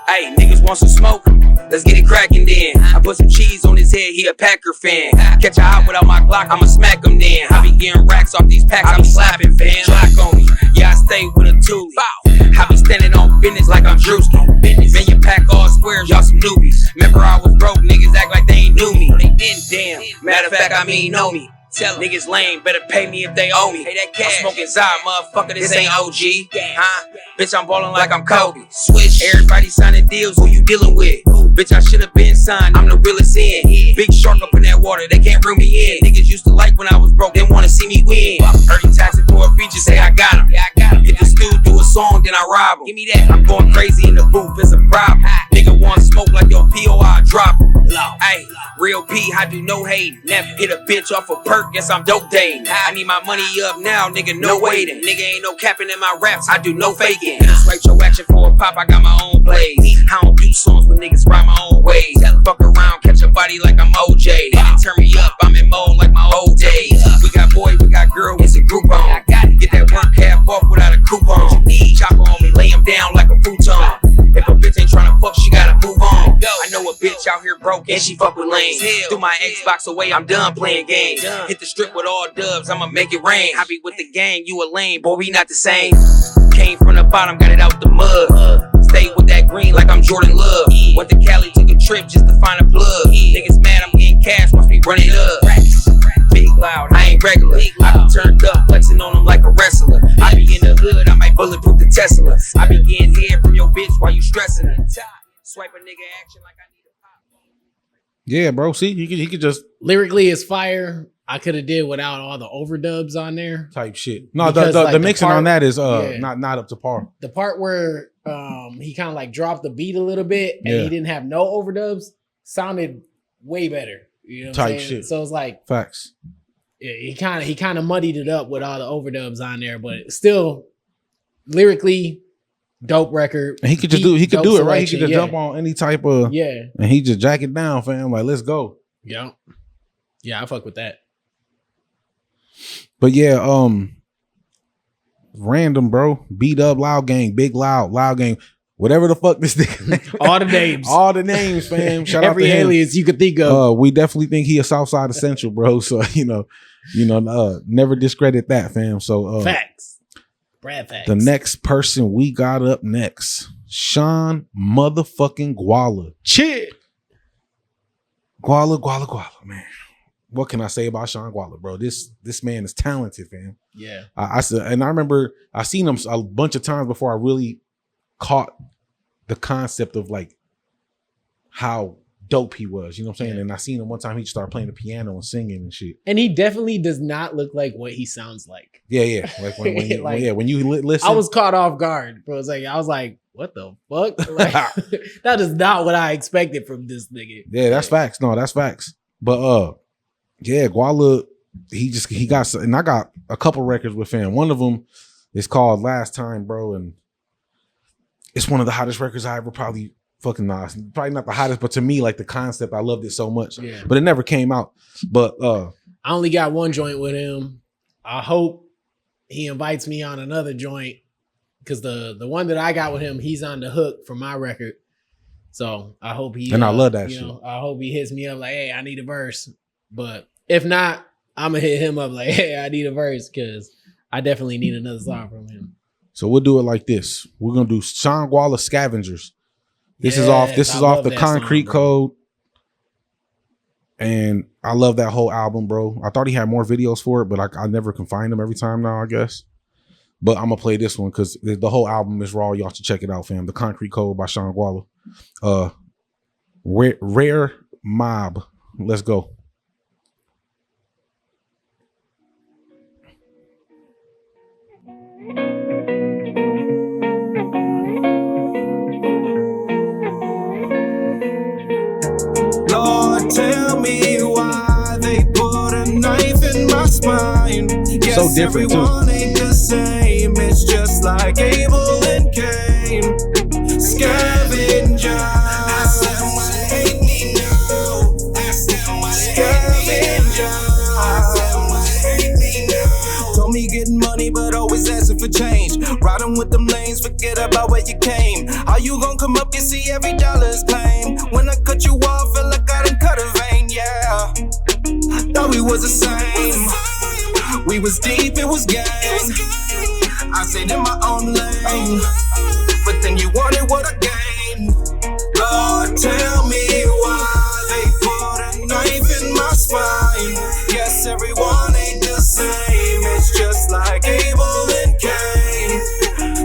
Hey, niggas want some smoke? let's get it crackin' then. I put some cheese on his head, he a Packer fan. Catch a hot without my Glock, I'ma smack him then. I be getting racks off these packs, I be slapping fans. Black on me, yeah, I stay with a toolie. I be standing on business like I'm Drewski. Man, you pack all squares, y'all some newbies. Remember I was broke, niggas act like they ain't knew me. They didn't, damn. Matter of fact, I mean know me. Tell niggas lame, better pay me if they owe me. Pay that cash. I'm smoking Zod, motherfucker, this ain't OG. Huh? Bitch, I'm ballin' like I'm Kobe. Swish. Everybody signing deals, who you dealing with? Bitch, I should've been signed, I'm the realest in. Big shark up in that water, they can't reel me in. Niggas used to like when I was broke, they wanna see me win. Heard he taxing for a feature, say I got him. Yeah, I got him. Hit the stew, do a song, then I rob him. Give me that. I'm going crazy in the booth, it's a problem. Nigga want smoke like your PO, I drop him. Ayy, real P, I do no hating. Never hit a bitch off a perk, guess I'm dope dating. I need my money up now, nigga, no waiting. Nigga ain't no capping in my raps, I do no faking. Swipe your action for a pop, I got my own plays. I don't do songs when niggas ride my own ways. Fuck around, catch a body like I'm OJ. They didn't turn me up, I'm in mode like my old days. We got boy, we got girl, it's a group on. Get that work half off without a coupon. Chopper on me, lay him down like a futon. If a bitch ain't tryna fuck, she gotta move on. I know a bitch out here broke and she fuck with lanes. Threw my Xbox away, I'm done playing games. Hit the strip with all dubs, I'ma make it rain. I be with the gang, you a lame, boy, we not the same. Came from the bottom, got it out the mud. Stay with that green like I'm Jordan Love. Went to Cali, took a trip just to find a plug. Niggas mad, I'm getting cash, watch me run it up. Big loud, I ain't regular. I be turned up, flexing on them like a wrestler. I be in the hood, I might bulletproof the Tesla. I be getting head from your bitch while you stressing it. Swipe a nigga action like I need a pop. Yeah, bro. See, he could just Lyrically, it's fire. I could have did without all the overdubs on there. type shit. No, Because, the like, mixing part- on that is yeah. not up to par. The part where he kind of like dropped the beat a little bit and Yeah. he didn't have no overdubs sounded way better. You know what I'm Type saying? shit. So it's like Facts. he kind of muddied it up with all the overdubs on there, but still lyrically dope record. And he could just Dope do it right. He selection, could just yeah. jump on any type of Yeah. and he just jack it down, fam. Like, let's go. Yeah. Yeah, I fuck with that. But yeah, random, bro. Beat up, loud gang, big loud gang, whatever the fuck this nigga. All the names. All the names, fam. Shout out to Every him. alias you could think of. We definitely think he a Southside Essential, bro. So never discredit that, fam. So Facts. Brad facts. the next person we got up next, Sean motherfucking Guala. Shit. Guala, man. What can I say about Sean Guala, bro? This man is talented, fam. Yeah. I remember I seen him a bunch of times before I really caught the concept of like how dope he was. You know what I'm saying? Yeah. And I seen him one time he started playing the piano and singing and shit. And he definitely does not look like what he sounds like. Yeah. Like when you, Like, when you listen, I was caught off guard, bro. I was like, what the fuck? Like, that is not what I expected from this nigga. yeah, that's facts. No, that's facts. But yeah, Guala, he got, and I got a couple records with him. One of them is called Last Time, bro, and it's one of the hottest records I ever probably fucking probably not the hottest, but to me, like the concept, I loved it so much. Yeah. But it never came out. But I only got one joint with him. I hope he invites me on another joint because the one that I got with him, he's on the hook for my record. So I hope he And I love that you know, shit. I hope he hits me up like, hey, I need a verse. But if not, I'm gonna hit him up like, hey, I need a verse because I definitely need another song from him. so we'll do it like this. We're gonna do Sean Guala Scavengers. This is Yes, off I love the that Concrete song, bro. Code. And I love that whole album, bro. I thought he had more videos for it, but I never can find them every time now, I guess. But I'm gonna play this one because the whole album is raw. Y'all should check it out, fam. The Concrete Code by Sean Guala. Rare Mob. Let's go. Lord, tell me why they put a knife in my spine. Guess So different, too. everyone ain't the same. It's just like Abel and Cain. Scavenger. Ask them why they hate me now. Ask them why they hate me now. Ask them why they hate me now. Told me getting money, but always asking for change. Riding with them lanes, forget about where you came. How you gon' come up, you see every dollar's claim. When I we was deep, it was gang. I stayed in my own lane, but then you wanted what I gained. Lord, tell me why they put a knife in my spine. Yes, everyone ain't the same. It's just like Abel and Cain.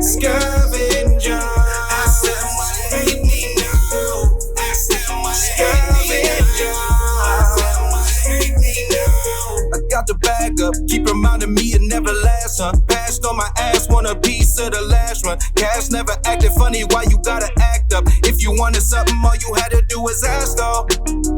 Scavenger. Ask them why they hate me now. Ask them why they hate me now. Ask them why they hate me now. I got the bag up, keep reminding me it never lasts, huh? Bashed on my ass, want a piece of the last one. Cash never acted funny, why you gotta act up? If you wanted something, all you had to do was ask, though.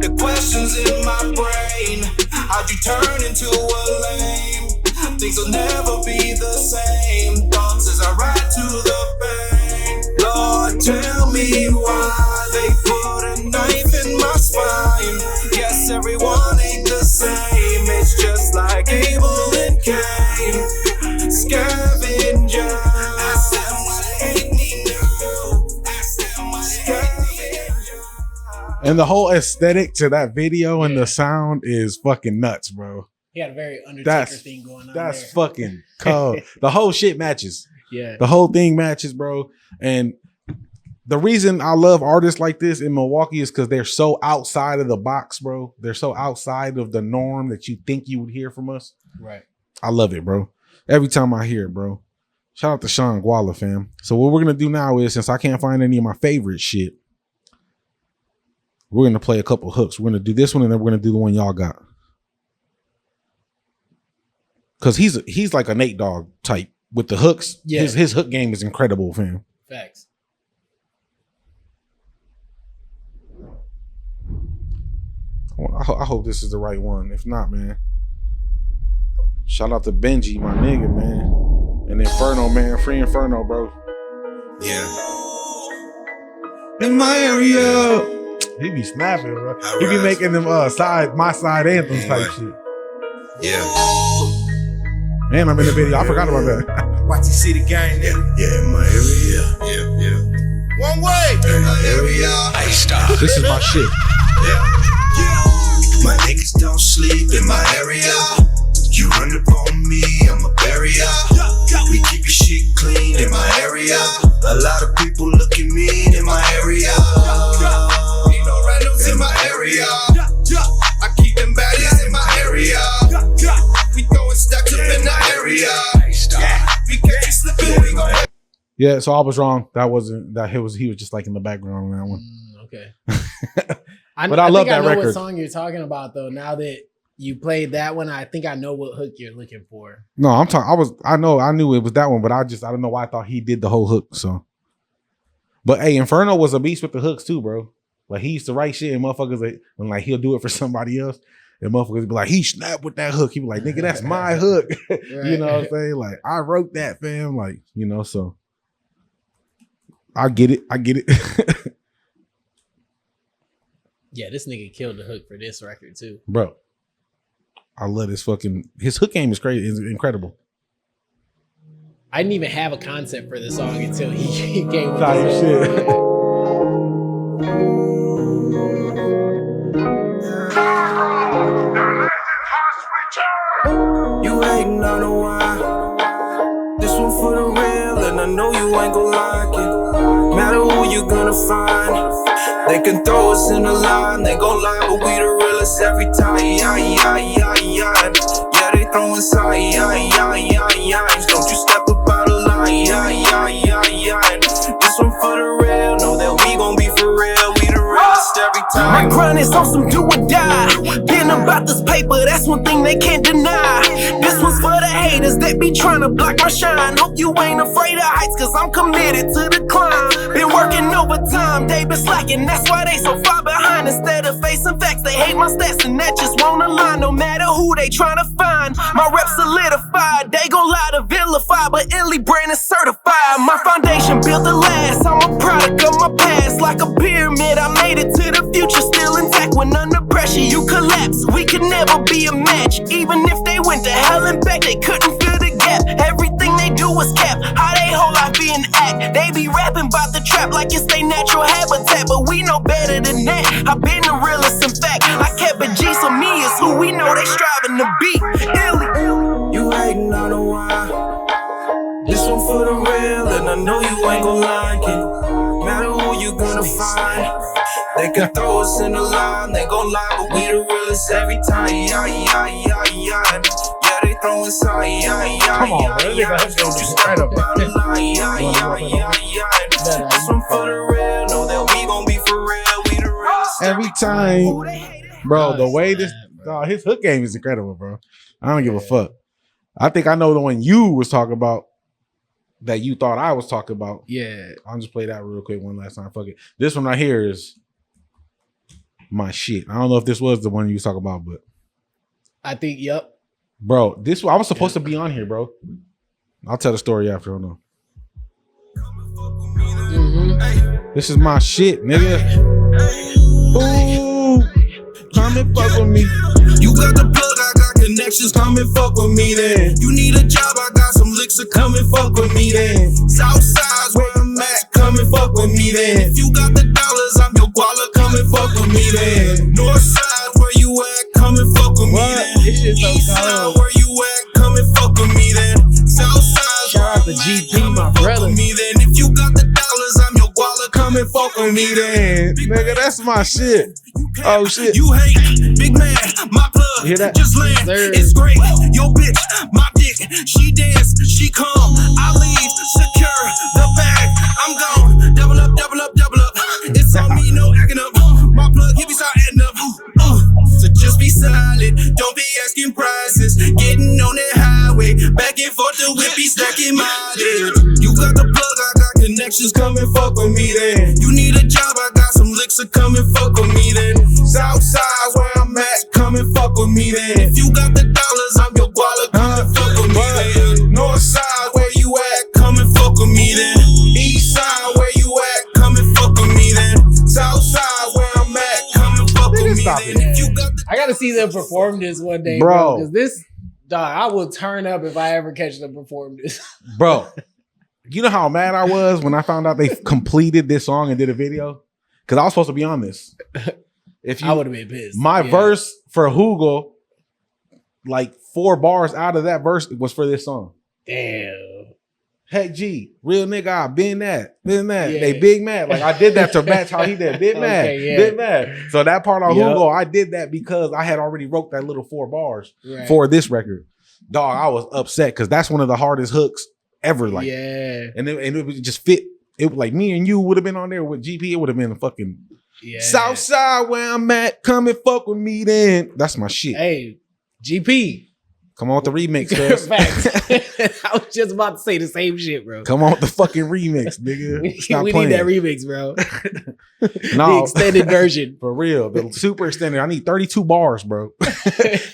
The questions in my brain, how'd you turn into a lame? Things will never be the same. Thoughts as I ride to the pain. Lord, tell me why they put a knife in my spine. Yes, everyone ain't the same. It's just like Abel and Cain. Scavenger. Ask them why they hate me now. Ask them why they hate me now. And the whole aesthetic to that video and the sound is fucking nuts, bro. He had a very Undertaker thing going on. That's there. fucking cold. The whole shit matches. Yeah. The whole thing matches, bro. And the reason I love artists like this in Milwaukee is because they're so outside of the box, bro. They're so outside of the norm that you think you would hear from us. Right. I love it, bro. Every time I hear it, bro. Shout out to Sean Guala, fam. So what we're going to do now is, since I can't find any of my favorite shit, we're going to play a couple hooks. We're going to do this one, and then we're going to do the one y'all got. Because he's like a Nate Dogg type with the hooks. Yeah. His hook game is incredible, fam. Facts. I hope this is the right one. If not, man. Shout out to Benji, my nigga, man. And Inferno, man. Free Inferno, bro. Yeah. In my area. He be snapping, bro. He be making them my side anthems type shit. Yeah. And I'm in the video. I forgot about that. Watch you see the gang there. Yeah, in my area. Yeah. One way. In my area. Hey, stop. This is my shit. Yeah. My niggas don't sleep in my area. You run up on me, I'm a barrier. We keep your shit clean in my area. A lot of people looking mean in my area. Ain't no randoms in my area. I keep them baddies in my area. We throwing stacks up in the area. We catch you slipping, we gon' Yeah, so I was wrong. That wasn't that. He was just like in the background on that one. Okay. But I love think that I know record. what song you're talking about though. Now that you played that one, I think I know what hook you're looking for. No, I'm talking. I knew it was that one, but I don't know why I thought he did the whole hook. So, but hey, Inferno was a beast with the hooks too, bro. Like he used to write shit and motherfuckers when like he'll do it for somebody else, and motherfuckers be like, he snapped with that hook. He be like, nigga, that's my hook. You know what I'm saying? Like I wrote that, fam. Like so. I get it. Yeah, this nigga killed the hook for this record too, bro. I love his hook game is crazy. It's incredible. I didn't even have a concept for the song until he came with Type this shit. You hating, I know why. This one for the real, and I know you ain't gon' like it. Matter who you gonna find, they can throw us in the line. They gon' lie, but we the realest every time. Yeah, they throwing signs. Don't you step up out of line. This one for the real, know that we gon' be for real. We the realest every time. My grind is on some do or die. Been about this paper, that's one thing they can't deny. This one's for the haters that be trying to block my shine. Hope you ain't afraid of heights, cause I'm committed to the climb. Been working overtime, they been slacking, that's why they so far behind. Instead of facing facts, they hate my stats, and that just won't align. No matter who they trying to find, my rep solidified. They gon' lie to vilify, but Illy brand is certified. My foundation built to last, I'm a product of my past. Like a pyramid, I made it to the future, still intact. When under pressure, you collapse. We could never be a match. Even if they went to hell and back, they couldn't fill the gap. Everything they do is cap. How they whole life be an act. They be rapping about the trap like it's their natural habitat, but we know better than that. I've been the realest, in fact. I kept a G, so me is who we know they striving to be. Illy. You hating, fine. They can throw us in the line, they gon' lie, but we the realest every time. Yeah, they throwin' sign. Come on, bro. Don't you step about the line. This one for the real, know that we gon' be for real. We the realest Every time, bro. The way this, his hook game is incredible, bro. I don't give a fuck. I think I know the one you was talking about that you thought I was talking about. Yeah. I'll just play that real quick one last time. Fuck it. This one right here is my shit. I don't know if this was the one you was talking about, but I think, yep. bro, this I was supposed to be on here, bro. I'll tell the story after. Hold on. This is my shit, nigga. Ooh, come and fuck with me. You got the plug, I got connections, come and fuck with me then. You need a job, I got some licks, so come and fuck with me then. Southside's where I'm at, come and fuck with me then. If you got the dollars, I'm your guala, come and fuck with me then. Northside, where you at, come and fuck with me then. Eastside, where you at, come and fuck with me then. Southside, shout out to GP, my brother. Me then. If you got the dollars, I'm your guala, come and fuck with me then. Nigga, that's my shit. Oh shit. You hate, big man, my plug, You hear that? just land, Sir. it's great. Yo bitch, my dick, she dance, she come, I leave, secure the bag, I'm gone, double up, double up, double up. It's on me, no acting up, my plug, he be start adding up. So just be silent, don't be asking prices, getting on that highway, back and forth the whip, be stacking mileage. You got the plug, I got connections, come and fuck with me then. You need a job, I got some licks, so come and fuck with me then. Southside where I'm at, come and fuck with me then. If you got the dollars, I'm your guala, come and fuck with me then. Northside where you at, come and fuck with me then. Eastside where you at, come and fuck with me then. Southside where I'm at, come and fuck with me stop then. If you got the I gotta see them perform this one day, Bro. bro. Because this, dog, I will turn up if I ever catch them perform this. Bro, you know how mad I was when I found out they completed this song and did a video? Because I was supposed to be on this. If you, I would have been pissed. my Yeah. verse for Hoogle, like 4 bars out of that verse was for this song. Damn. Heck G, real nigga, I been that. Yeah. They big mad. Like I did that to match how he did. Big mad. Okay, yeah. Big mad. So that part on Yep. Hoogle, I did that because I had already wrote that little 4 bars Right. for this record. Dog, I was upset because that's one of the hardest hooks ever. Like, yeah. and it would just fit. It like me and you would have been on there with GP. It would have been a fucking Yeah. Southside where I'm at. Come and fuck with me then. That's my shit. Hey, GP. Come on with the remix, cuz. Facts. I was just about to say the same shit, bro. Come on with the fucking remix, nigga. We Stop need playing. that remix, bro. No. The extended version. For real, the super extended. I need 32 bars, bro.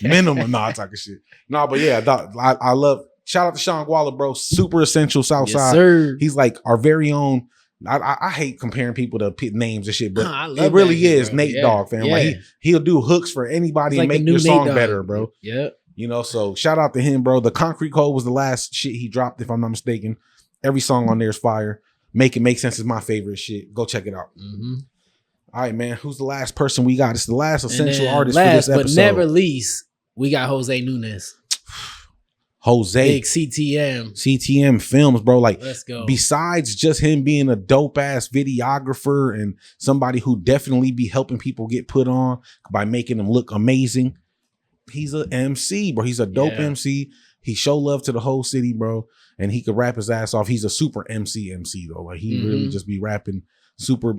Minimum. Nah, I'm talking shit. No, but yeah, dog, I love. Shout out to Sean Waller, bro. Super essential Southside. Yes, sir. He's like our very own. I hate comparing people to names and shit, but I love it really that shit, is bro. Nate Yeah. Dogg, fam. Yeah. Like he'll do hooks for anybody It's and like make the your new song Nate Dogg. better, bro. Yep. You know, so shout out to him, bro. The Concrete Code was the last shit he dropped, if I'm not mistaken. Every song on there is fire. Make It Make Sense is my favorite shit. Go check it out. Mm-hmm. All right, man. Who's the last person we got? It's the last essential artist last for this episode. but never least, we got Jose Nunes. Jose. Big CTM. CTM Films, bro. Like, Let's go. besides just him being a dope ass videographer and somebody who definitely be helping people get put on by making them look amazing, he's a MC, bro. He's a dope Yeah. MC. He show love to the whole city, bro. And he could rap his ass off. He's a super MC though. Like he really just be rapping super.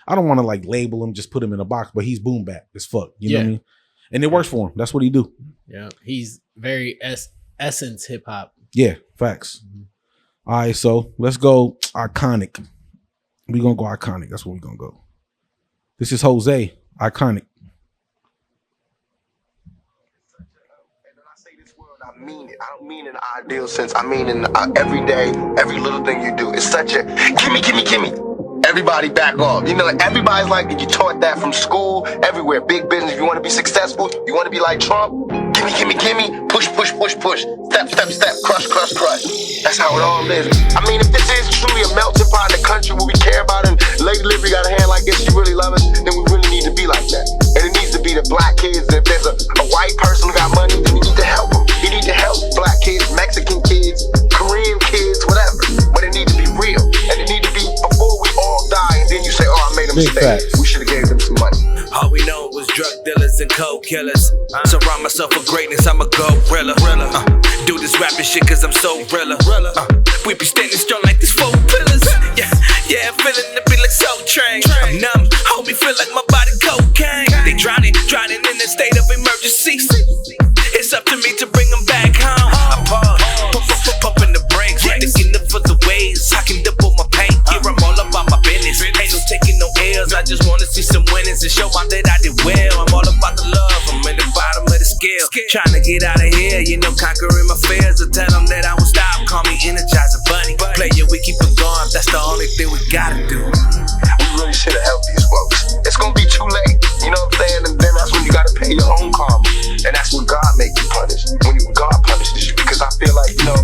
I don't want to like label him, just put him in a box, but he's boom bap as fuck. You know what I mean? And it works for him. That's what he do. Yeah. He's very essence hip hop. Yeah, facts. All right, so let's go iconic. We're gonna go iconic. That's where we're gonna go. This is Jose, iconic. I mean it. I don't mean in an ideal sense. I mean in every day, every little thing you do. It's such a gimme. Everybody back off. You know, everybody's like, you taught that from school, everywhere. Big business. If you want to be successful, you want to be like Trump, gimme. Push. Step. Crush. That's how it all is. I mean, if this is truly a melting pot in the country where we care about it, and Lady Liberty got a hand like this, she really love us, then we really need to be like that. And it needs to be the black kids. If there's a white person who got money, then you need to help them. You need to help black kids, Mexican kids, Korean kids, whatever. But it needs to be real. And it needs to be before we all die. And then you say, oh, I made a Big stage. facts. We should have gave them some money. All we know was drug dealers and coke killers. Surround myself with greatness, I'm a gorilla. Do this rapping shit cause I'm so realer. We be standing strong like these 4 pillars. Yeah, I'm feeling the beat like Soul Train. I'm numb, hold me feel like my body cocaine. They drowning in a state of emergency. It's up to me to bring them back home. I pause, pumping the brakes, looking up for the ways I can double my paint. Here I'm all about my business, ain't no taking no L's. I just wanna see some winnings and show my that I did well. I'm all about the love, I'm in the bottom of the scale. Trying to get out of here, you know, conquering my fears. I tell them that I won't stop, call me Energizer Bunny. Player, we keep it going, that's the only thing we gotta do. We really should have helped these folks. It's gonna be too late, you know what I'm saying? And then that's when you gotta pay your own karma. And that's when God make you punish. When God punishes you. Because I feel like, you know,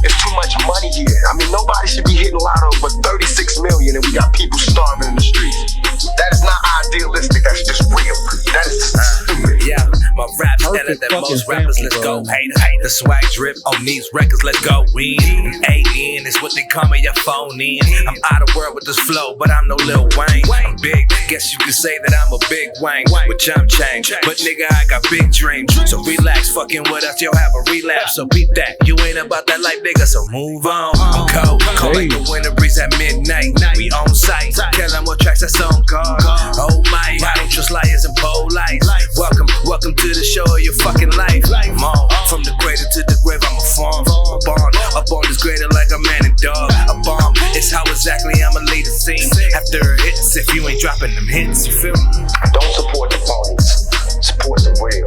it's too much money here. I mean, nobody should be hitting lotto but 36 million and we got people starving in the streets. That is not idealistic, that's just real. That is stupid. Yeah, my rap's better than most rappers, let's go. Hater, the swag drip on these records, let's go. Alien is what they call me, your phone in. I'm out of world with this flow, but I'm no Lil Wayne. I'm big, guess you could say that I'm a big Wayne with jump change. But nigga, I got big dreams, so relax, fucking with us, you'll have a relapse. So beat that, you ain't about that life, nigga, so move on. I'm cold like the winter breeze at midnight. We on site, tell them what tracks that's on guard. Oh my, I don't trust liars and polites. Welcome to the show of your fucking life. I'm on, from the cradle to the grave, I'm a farm. A bond is greater like a man and dog. A bomb, it's how exactly I'ma lead the scene. After hits, if you ain't dropping them hits, you feel me? Don't support the phonies. Support the real.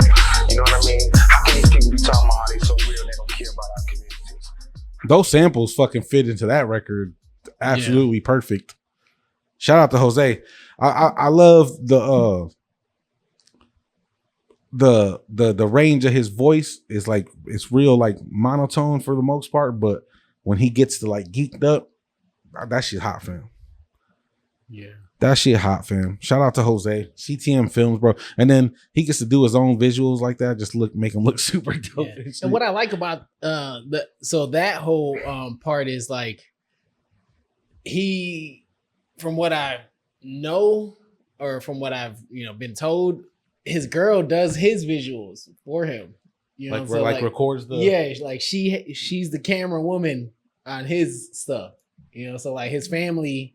You know what I mean? How can these people be talking about how they so real they don't care about our communities? Those samples fucking fit into that record. Absolutely perfect. Shout out to Jose. I love the range of his voice is like, it's real like monotone for the most part, but when he gets to like geeked up, that shit hot, fam. Yeah. That shit hot, fam. Shout out to Jose. CTM Films, bro. And then he gets to do his own visuals like that, just make him look super dope. Yeah. And what I like about that whole part is like, he, from what I know or from what I've been told, his girl does his visuals for him. You know, like records the like she's the camera woman on his stuff. You know, so like his family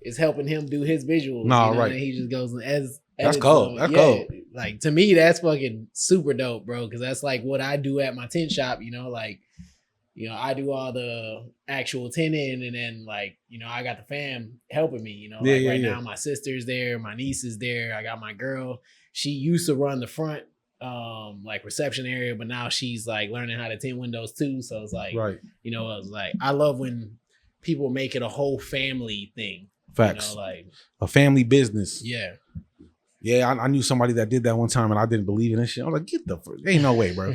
is helping him do his visuals. Right. And he just goes as that's cool. That's cool. Like to me, that's fucking super dope, bro. Because that's like what I do at my tent shop. I do all the actual tinting, and then I got the fam helping me. Now my sister's there, my niece is there. I got my girl. She used to run the front reception area, but now she's like learning how to tint windows too. So it's like, right. It was like, I love when people make it a whole family thing. Facts. A family business. Yeah. Yeah, I knew somebody that did that one time, and I didn't believe in this shit. I was like, get the fuck. Ain't no way, bro.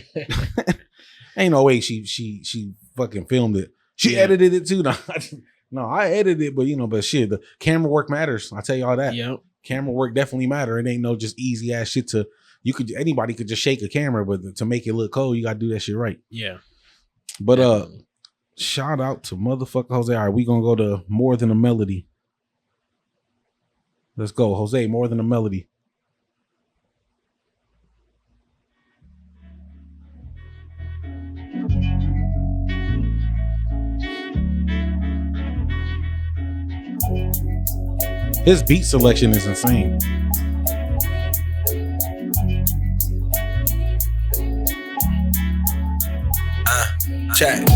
Ain't no way she fucking filmed it. She edited it too. No, I edited it, but shit, the camera work matters. I tell you all that. Yep. Camera work definitely matter. It ain't no just easy ass shit anybody could just shake a camera, but to make it look cold, you gotta do that shit right. Yeah. But shout out to motherfucker Jose. All right, we gonna go to More Than a Melody. Let's go, Jose, More Than a Melody. His beat selection is insane. Check.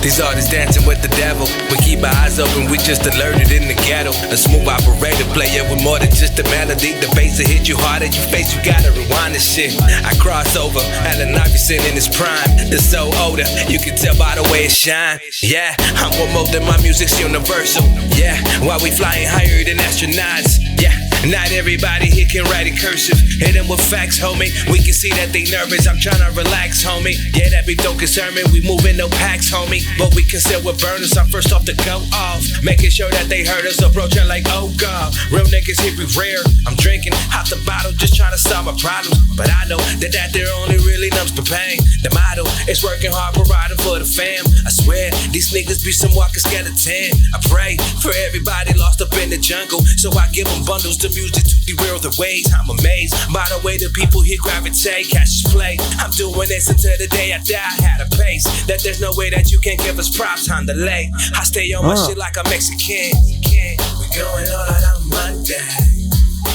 These artists dancing with the devil. We keep our eyes open, we just alerted in the ghetto. A smooth operator player with more than just a melody. The bass will hit you harder, you face, you gotta rewind this shit. I cross over, Allen Iverson in his prime. The soul older, you can tell by the way it shine. Yeah, I'm more than my music's universal. Yeah, while we flying higher than astronauts. Yeah, Not everybody here can write in cursive. Hit them with facts, homie. We can see that they nervous. I'm tryna relax, homie. Yeah, that be don't concern me. We moving no packs, homie. But we conceal with burners. I'm first off to go off. Making sure that they heard us. Approaching like, oh God. Real niggas here be rare. I'm drinking out the bottle. Just trying to solve my problems. But I know that there only really numbs the pain. The motto is working hard, providing for the fam. I swear, these niggas be some walking skeleton. I pray for everybody lost up in the jungle. So I give them bundles to music to derail the ways. I'm amazed by the way the people here gravitate. Cash play. I'm doing this until the day I die. Had a pace that there's no way that you can give us props on delay. I stay on my shit like a Mexican. We going all out on Monday.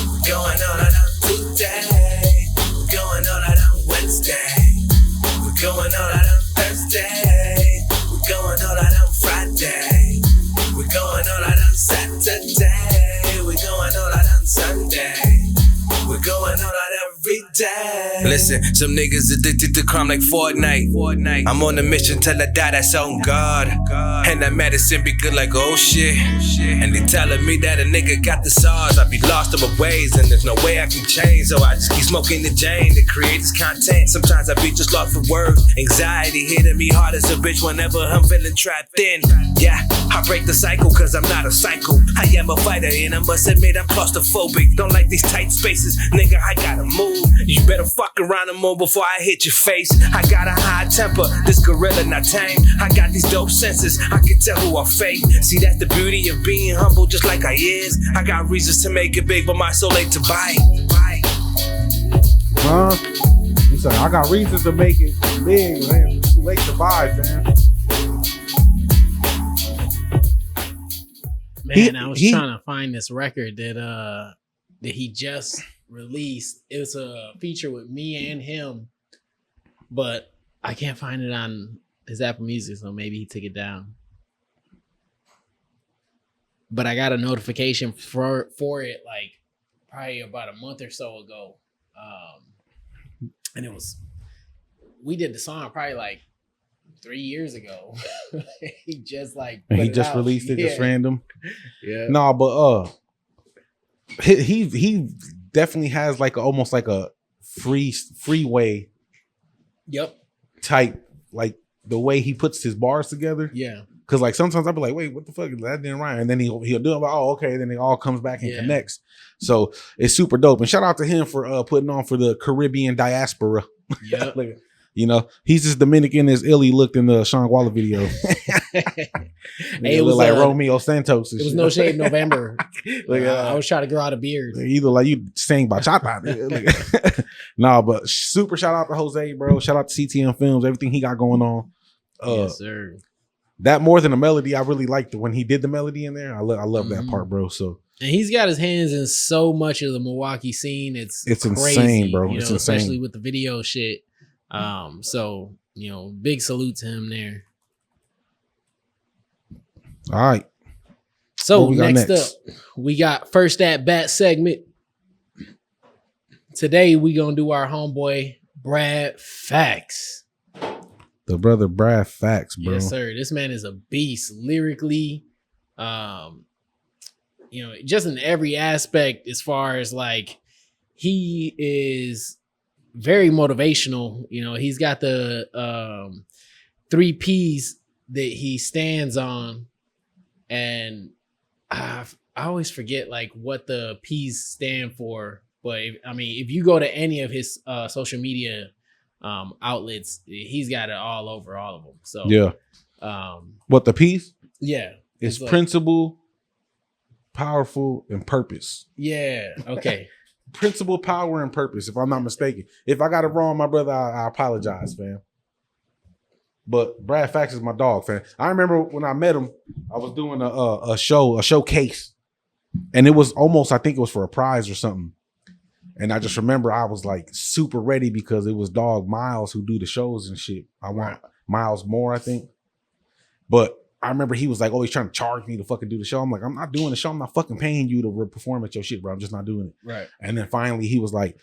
We going all out on Tuesday. We going all out on Wednesday. We going all out on Thursday. We going all out on Friday. We going all out on Saturday. We going all out on Sunday. We're going all out every day. Listen, some niggas addicted to crime like Fortnite. I'm on a mission till I die, that's on God. And that medicine be good like, oh shit. And they telling me that a nigga got the SARS. I be lost in my ways and there's no way I can change. So I just keep smoking the Jane to create this content. Sometimes I be just lost for words. Anxiety hitting me hard as a bitch whenever I'm feeling trapped in. Yeah, I break the cycle cause I'm not a psycho. I am a fighter and I must admit I'm claustrophobic. Don't like these tight spaces. Nigga, I gotta move. You better fuck around and move before I hit your face. I got a high temper, this gorilla not tame. I got these dope senses, I can tell who I fake. See, that's the beauty of being humble just like I is. I got reasons to make it big, but my soul ain't to bite. He said, I got reasons to make it big, man. It's too late to buy, man. Man, I was trying to find this record that he just released. It was a feature with me and him, but I can't find it on his Apple Music, so maybe he took it down. But I got a notification for it like probably about a month or so ago. And we did the song probably like 3 years ago. He just like he just released it, just random. Yeah. No, but he definitely has like almost like a freeway. Yep. Type, like the way he puts his bars together. Yeah. Cause like sometimes I'll be like, wait, what the fuck? That didn't rhyme. And then he'll do it. Like, oh, okay. Then it all comes back and connects. So it's super dope. And shout out to him for putting on for the Caribbean diaspora. Yeah. You know, he's as Dominican as Illy looked in the Sean Waller video. Hey, it was like Romeo Santos. It was No Shave November. I was trying to grow out a beard. Either like you sang bachata. Nah, but super shout out to Jose, bro. Shout out to CTM Films, everything he got going on. Yes, sir. That more than a melody, I really liked when he did the melody in there. I love that part, bro. So and he's got his hands in so much of the Milwaukee scene. It's crazy, insane, bro. You know, it's insane, especially with the video shit. So you know, big salute to him there. All right. So next up, we got first at bat segment. Today we gonna do our homeboy Brad Facts. The brother Brad Facts, bro. Yes, sir. This man is a beast lyrically. You know, just in every aspect, as far as like he is very motivational. You know, he's got the 3 P's that he stands on, and I always forget like what the P's stand for. But if you go to any of his social media outlets, he's got it all over all of them. So yeah. What the P's? Yeah. It's like, principle, powerful, and purpose. Yeah. Okay. Principle, power, and purpose, if I'm not mistaken. If I got it wrong, my brother, I apologize, fam. But Brad Facts is my dog, fam. I remember when I met him, I was doing a showcase, and it was almost, I think it was for a prize or something. And I just remember I was like super ready because it was dog Miles who do the shows and shit. I want Miles more, I think. But I remember he was like always trying to charge me to fucking do the show. I'm like, I'm not doing the show. I'm not fucking paying you to perform at your shit, bro. I'm just not doing it. Right. And then finally he was like,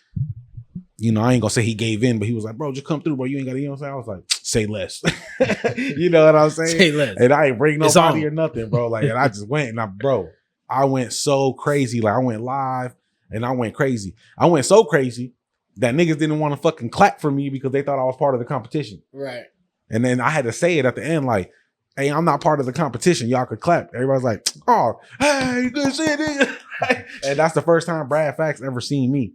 you know, I ain't gonna say he gave in, but he was like, bro, just come through, bro. You ain't got to, you know what I'm saying? I was like, say less. You know what I'm saying? Say less. And I ain't bring nobody or nothing, bro. Like, and I just went and I went so crazy. Like I went live. and I went crazy. I went so crazy that niggas didn't want to fucking clap for me because they thought I was part of the competition. Right. And then I had to say it at the end, like, hey, I'm not part of the competition. Y'all could clap. Everybody's like, oh, hey, good shit, nigga. And that's the first time Brad Fax ever seen me.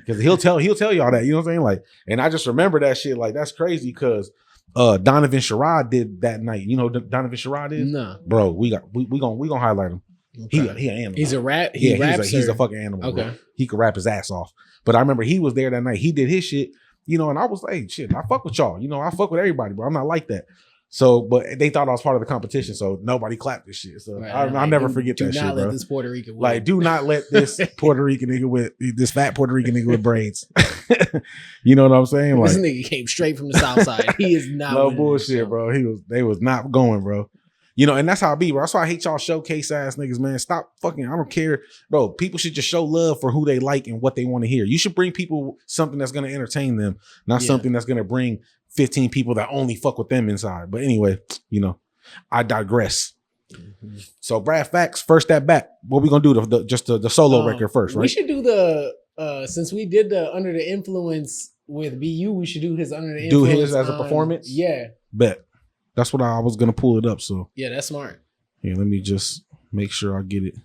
Because he'll tell y'all that, you know what I'm saying? Like, and I just remember that shit. Like, that's crazy because Donovan Sherrod did that night. You know who Donovan Sherrod is? No. Bro, we gonna highlight him. Okay. He an animal. He's a rap. He's a fucking animal. Okay. Bro. He could rap his ass off. But I remember he was there that night. He did his shit, you know, and I was like, hey, shit, I fuck with y'all. You know, I fuck with everybody, bro. I'm not like that. So, but they thought I was part of the competition, so nobody clapped this shit. So I'll never forget that shit, bro. Do not let this Puerto Rican like, do not let this Puerto Rican nigga with this fat Puerto Rican nigga with braids. You know what I'm saying? Like, this nigga came straight from the South Side. He is not. No bullshit, bro. They was not going, bro. You know, and that's how I be, bro. That's why I hate y'all showcase ass niggas, man. Stop fucking, I don't care. Bro, people should just show love for who they like and what they want to hear. You should bring people something that's going to entertain them, not something that's going to bring 15 people that only fuck with them inside. But anyway, you know, I digress. Mm-hmm. So Brad Fax, first at bat. What we going to do? The solo record first, right? We should do the, since we did the Under the Influence with BU, we should do his Under the Influence. Do his as a performance? Yeah. Bet. That's what I was going to pull it up. So yeah, that's smart. Yeah, let me just make sure I get it.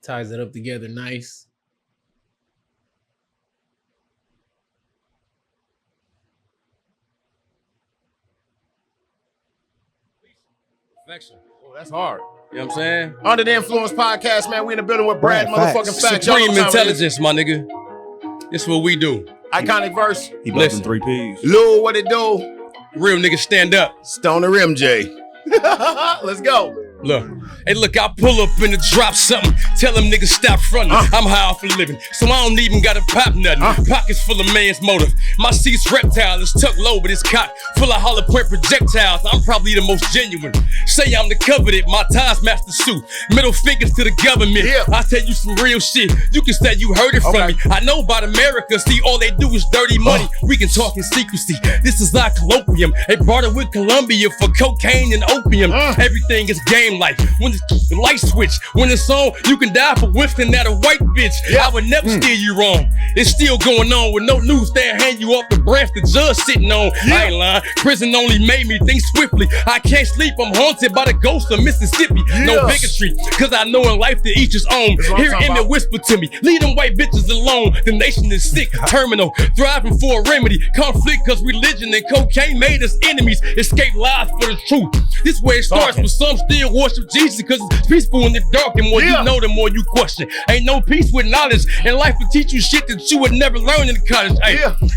Ties it up together nice. Perfection. Oh, that's hard. You know what I'm saying? Under the Influence podcast, man. We in the building with Brad motherfucking Fax. Supreme intelligence, my nigga. This is what we do. Iconic verse. He busting 3 Ps. Lil, what it do? Real niggas stand up. Stone the rim, Jay. Let's go. Look. Hey, look, I pull up and drop something. Tell them niggas stop fronting. I'm high off a living, so I don't even gotta pop nothing. Pockets full of man's motive. My seat's reptile, it's tucked low, but it's cocked full of hollow point projectiles. I'm probably the most genuine. Say I'm the coveted, my ties match the suit. Middle fingers to the government. I tell you some real shit. You can say you heard it from me. I know about America. See, all they do is dirty money. We can talk in secrecy. This is our colloquium. They brought it with Colombia for cocaine and opium. Everything is game like when the light switch. When it's on, you can die for whiffing at a white bitch. I would never steer you wrong. It's still going on with no news. They'll hang you off the branch the judge sitting on. I ain't lying. Prison only made me think swiftly. I can't sleep. I'm haunted by the ghost of Mississippi. No bigotry, cause I know in life to each his own. Hear Emmett whisper to me, leave them white bitches alone. The nation is sick, terminal, thriving for a remedy. Conflict cause religion and cocaine made us enemies. Escape lies for the truth. This way it starts, but some still worship Jesus cause it's peaceful in the dark. The more you know, the more you question. Ain't no peace with knowledge, and life will teach you shit that you would never learn in college.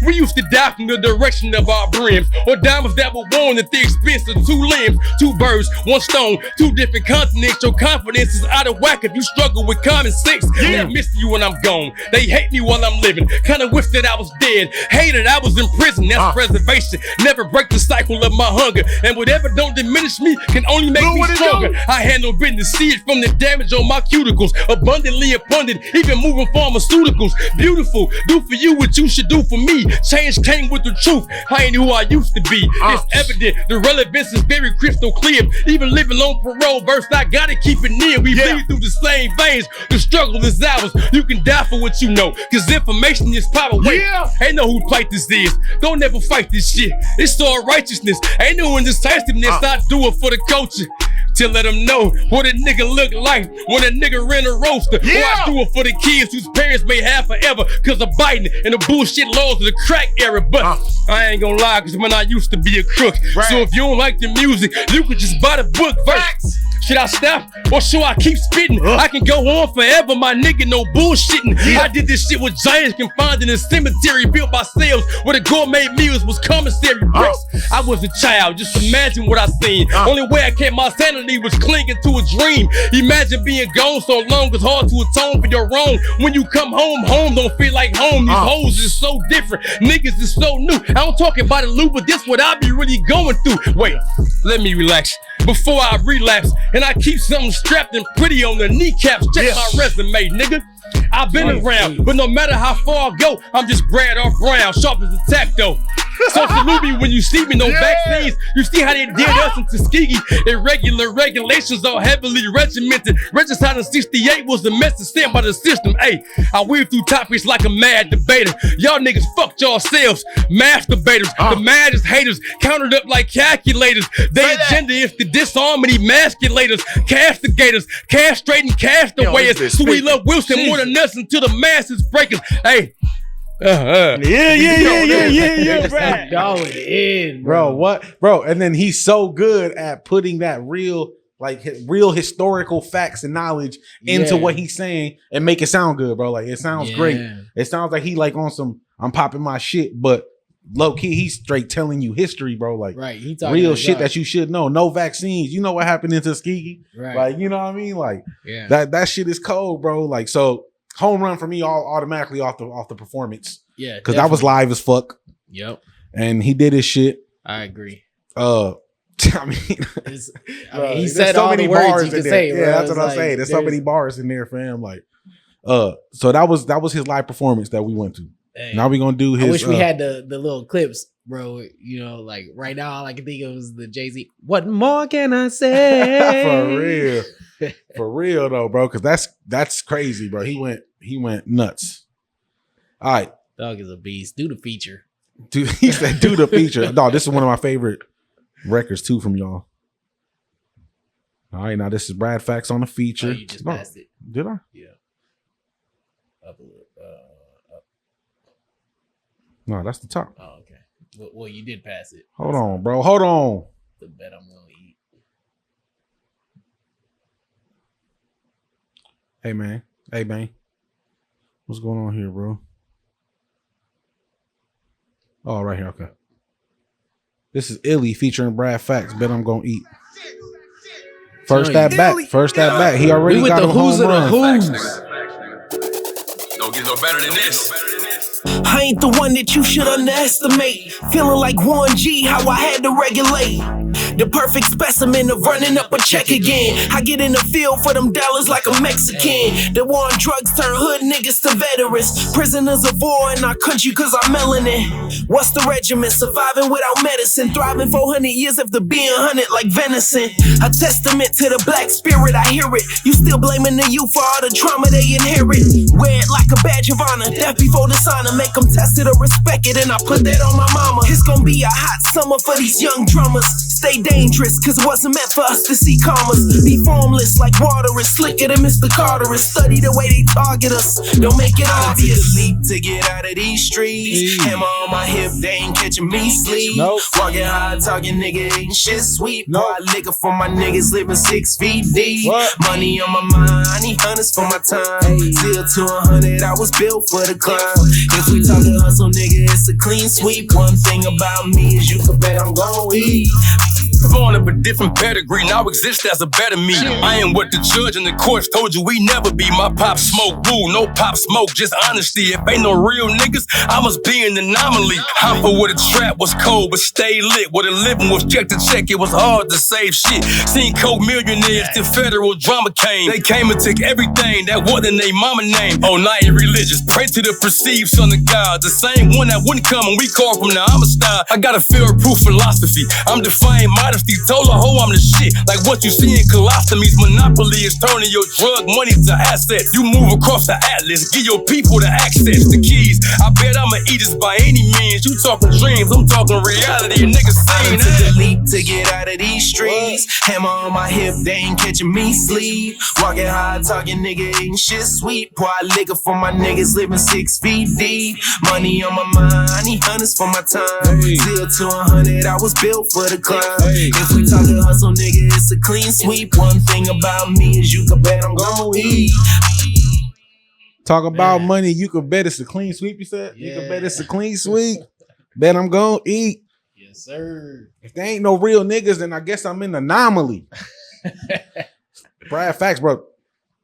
We used to die from the direction of our brims, or diamonds that were worn at the expense of 2 limbs, 2 birds, 1 stone, 2 different continents. Your confidence is out of whack if you struggle with common sense. They miss you when I'm gone. They hate me while I'm living. Kinda wish that I was dead. Hated I was in prison. That's preservation. Never break the cycle of my hunger. And whatever don't diminish me can only make me stronger. I handle business. See it from the damage on my cuticles. Abundantly abundant. Even moving pharmaceuticals. Beautiful. Do for you what you should do for me. Change came with the truth. I ain't who I used to be. It's evident. The relevance is very crystal clear. Even living on parole, verse, I gotta keep it near. We bleed through the same veins. The struggle is ours. You can die for what you know, cause information is power. Wait, ain't know who fight this is. Don't ever fight this shit. It's all righteousness. Ain't no indecisiveness. I do it for the culture. To let them know what a nigga look like when a nigga rent a roaster. Or I do it for the kids whose parents may have forever cause of Biden and the bullshit laws of the crack era. But I ain't gonna lie, cause when I used to be a crook. So if you don't like the music, you could just buy the book first. Should I stop or should I keep spitting? I can go on forever, my nigga, no bullshitting. I did this shit with giants confined in a cemetery built by slaves where the gourmet meals was commissary bricks. I was a child, just imagine what I seen. Only way I kept my sanity was clinging to a dream. Imagine being gone so long, it's hard to atone for your wrong. When you come home, home don't feel like home. These hoes is so different, niggas is so new. I don't talk about the loop, but this what I be really going through. Wait, let me relax before I relapse. And I keep something strapped and pretty on the kneecaps. Check my resume, nigga. I've been around, but no matter how far I go, I'm just Brad or Brown, sharp as a tack though. So salute me when you see me, no vaccines. You see how they did us in Tuskegee. Irregular regulations are heavily regimented. Regicide in 68 was the message sent by the system. Hey, I weave through topics like a mad debater. Y'all niggas fucked yourselves, masturbators. The maddest haters counted up like calculators. Their agenda is to disarm and emasculators, castigators, castrating castaways. So we love Wilson more than us until the masses breakers. Hey. Yeah, Right. Going in, bro. What, bro? And then he's so good at putting that real historical facts and knowledge into what he's saying and make it sound good, bro. Like it sounds great. It sounds like he like on some I'm popping my shit, but low key he's straight telling you history, bro. Like he real shit that you should know. No vaccines. You know what happened in Tuskegee, right? Like you know what I mean? Like that shit is cold, bro. Like so. Home run for me all automatically off the performance. Yeah. Because that was live as fuck. Yep. And he did his shit. I agree. I mean he said all the words you could say. Yeah, that's what I'm saying. There's so many bars in there, fam. Like, so that was his live performance that we went to. Dang. Now we gonna do his. I wish we had the little clips, bro. You know, like right now, all I can think of is the Jay-Z. What more can I say? For real. For real though, bro, because that's crazy, bro. He went nuts. All right, dog is a beast. Do the feature. He said, "Do the feature." Dog, this is one of my favorite records too from y'all. All right, now this is Brad Facts on the feature. Oh, you just passed it. Did I? Yeah. Up a little. Up. No, that's the top. Oh, okay. Well, you did pass it. Hold on, bro. Hold on. The bet I'm gonna eat. Hey man, what's going on here, bro? Oh, right here, okay. This is Illy featuring Brad Facts. Bet I'm gonna eat. First that back. He already got the a who's home of the run. who's. Don't get no better than this. I ain't the one that you should underestimate. Feeling like Warren G, how I had to regulate. The perfect specimen of running up a check again. I get in the field for them dollars like a Mexican. The war on drugs turn hood niggas to veterans. Prisoners of war in our country cause I'm melanin. What's the regimen? Surviving without medicine. Thriving 400 years after being hunted like venison. A testament to the black spirit, I hear it. You still blaming the youth for all the trauma they inherit. Wear it like a badge of honor. Death before dishonor. Make them test it or respect it, and I put that on my mama. It's gonna be a hot summer for these young drummers. Stay dangerous, cause it wasn't meant for us to see commas. Be formless like water is slicker than Mr. Carter. And study the way they target us. Don't make it obvious. I leap to get out of these streets. Hammer on my hip, they ain't catching me sleep. Nope. Walking high, talking nigga, ain't shit sweet. Nope. Pour liquor for my niggas living 6 feet deep. What? Money on my mind, I need hundreds for my time. 0 to 100, I was built for the climb. If we talking hustle, nigga, it's a clean sweep. One thing about me is you can bet I'm gon' eat. Born of a different pedigree, now exist as a better me. I am what the judge and the courts told you we never be. My pop smoke rule, no pop smoke, just honesty. If ain't no real niggas, I must be an anomaly. I'm for where the trap was cold, but stay lit. Where the living was check to check, it was hard to save shit. Seen co-millionaires till federal drama came. They came and took everything that wasn't their mama name. Oh, not religious, pray to the perceived son of God. The same one that wouldn't come and we call from the Amistad. I got a fear-proof philosophy. I'm defying modesty, told a hoe I'm the shit. Like what you see in colostomies, monopoly is turning your drug money to assets. You move across the atlas, give your people the access, the keys. I bet I'ma eat this by any means. You talking dreams, I'm talking reality. A nigga saying that. I took a leap to get out of these streets. Hammer on my hip, they ain't catching me sleep. Walking high, talking nigga, ain't shit sweet. Pour liquor for my niggas living 6 feet deep. Money on my mind, I need hundreds for my time. 0 to 100, I was built for the climb. If we talking hustle, nigga, it's a clean sweep. One thing about me is you can bet I'm gon' eat. Talk about money, you can bet it's a clean sweep, you said? Yeah. You can bet it's a clean sweep. Bet I'm gonna eat. Yes, sir. If there ain't no real niggas, then I guess I'm an anomaly. Brad Facts, bro.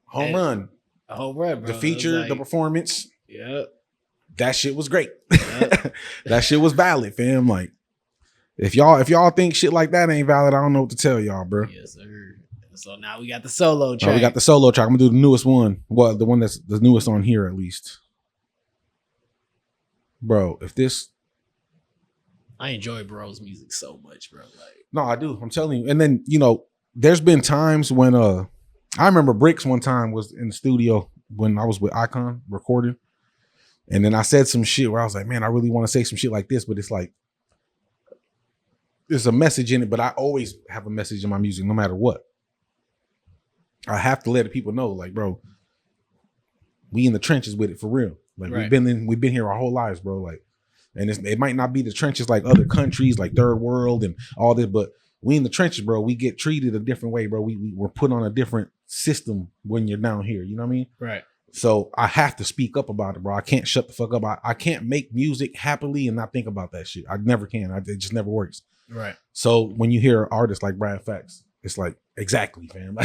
Home run. A home run, bro. The feature, the performance. Yep. That shit was great. Yep. That shit was valid, fam. Like, if y'all think shit like that ain't valid, I don't know what to tell y'all, bro. Yes, sir. So now we got the solo track. We got the solo track. I'm gonna do the newest one. Well, the one that's the newest on here at least. Bro, if this, I enjoy Bro's music so much, bro. Like, no, I do. I'm telling you. And then there's been times when I remember Bricks one time was in the studio when I was with Icon recording, and then I said some shit where I was like, man, I really want to say some shit like this, but it's like there's a message in it. But I always have a message in my music, no matter what. I have to let the people know, like, bro, we in the trenches with it for real. Like we've been here our whole lives, bro. Like, and it might not be the trenches like other countries, like third world and all this, but we in the trenches, bro. We get treated a different way, bro. We're put on a different system when you're down here. You know what I mean? right. So I have to speak up about it, bro. I can't shut the fuck up. I can't make music happily and not think about that shit. I never can. It just never works. Right. So when you hear artists like Brad Fax, it's like, exactly, fam.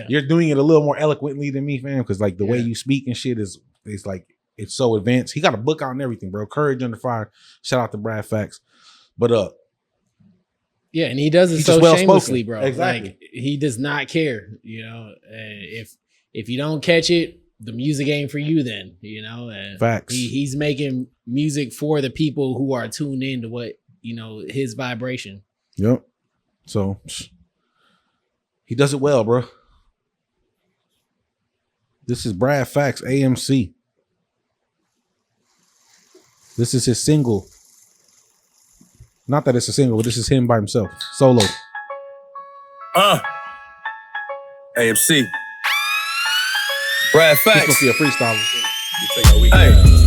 You're doing it a little more eloquently than me, fam, because like the way you speak and shit is like, it's so advanced. He got a book out and everything, bro. Courage Under Fire. Shout out to Brad Fax. But yeah, and he does it so shamelessly, bro. Exactly. Like he does not care, if you don't catch it, the music ain't for you then, and facts. He's making music for the people who are tuned in to what, his vibration. Yep. So he does it well, bro. This is Brad Fax, AMC. This is his single. Not that it's a single, but this is him by himself. Solo. AMC. Brad This Fax. must be a freestyle. Hey.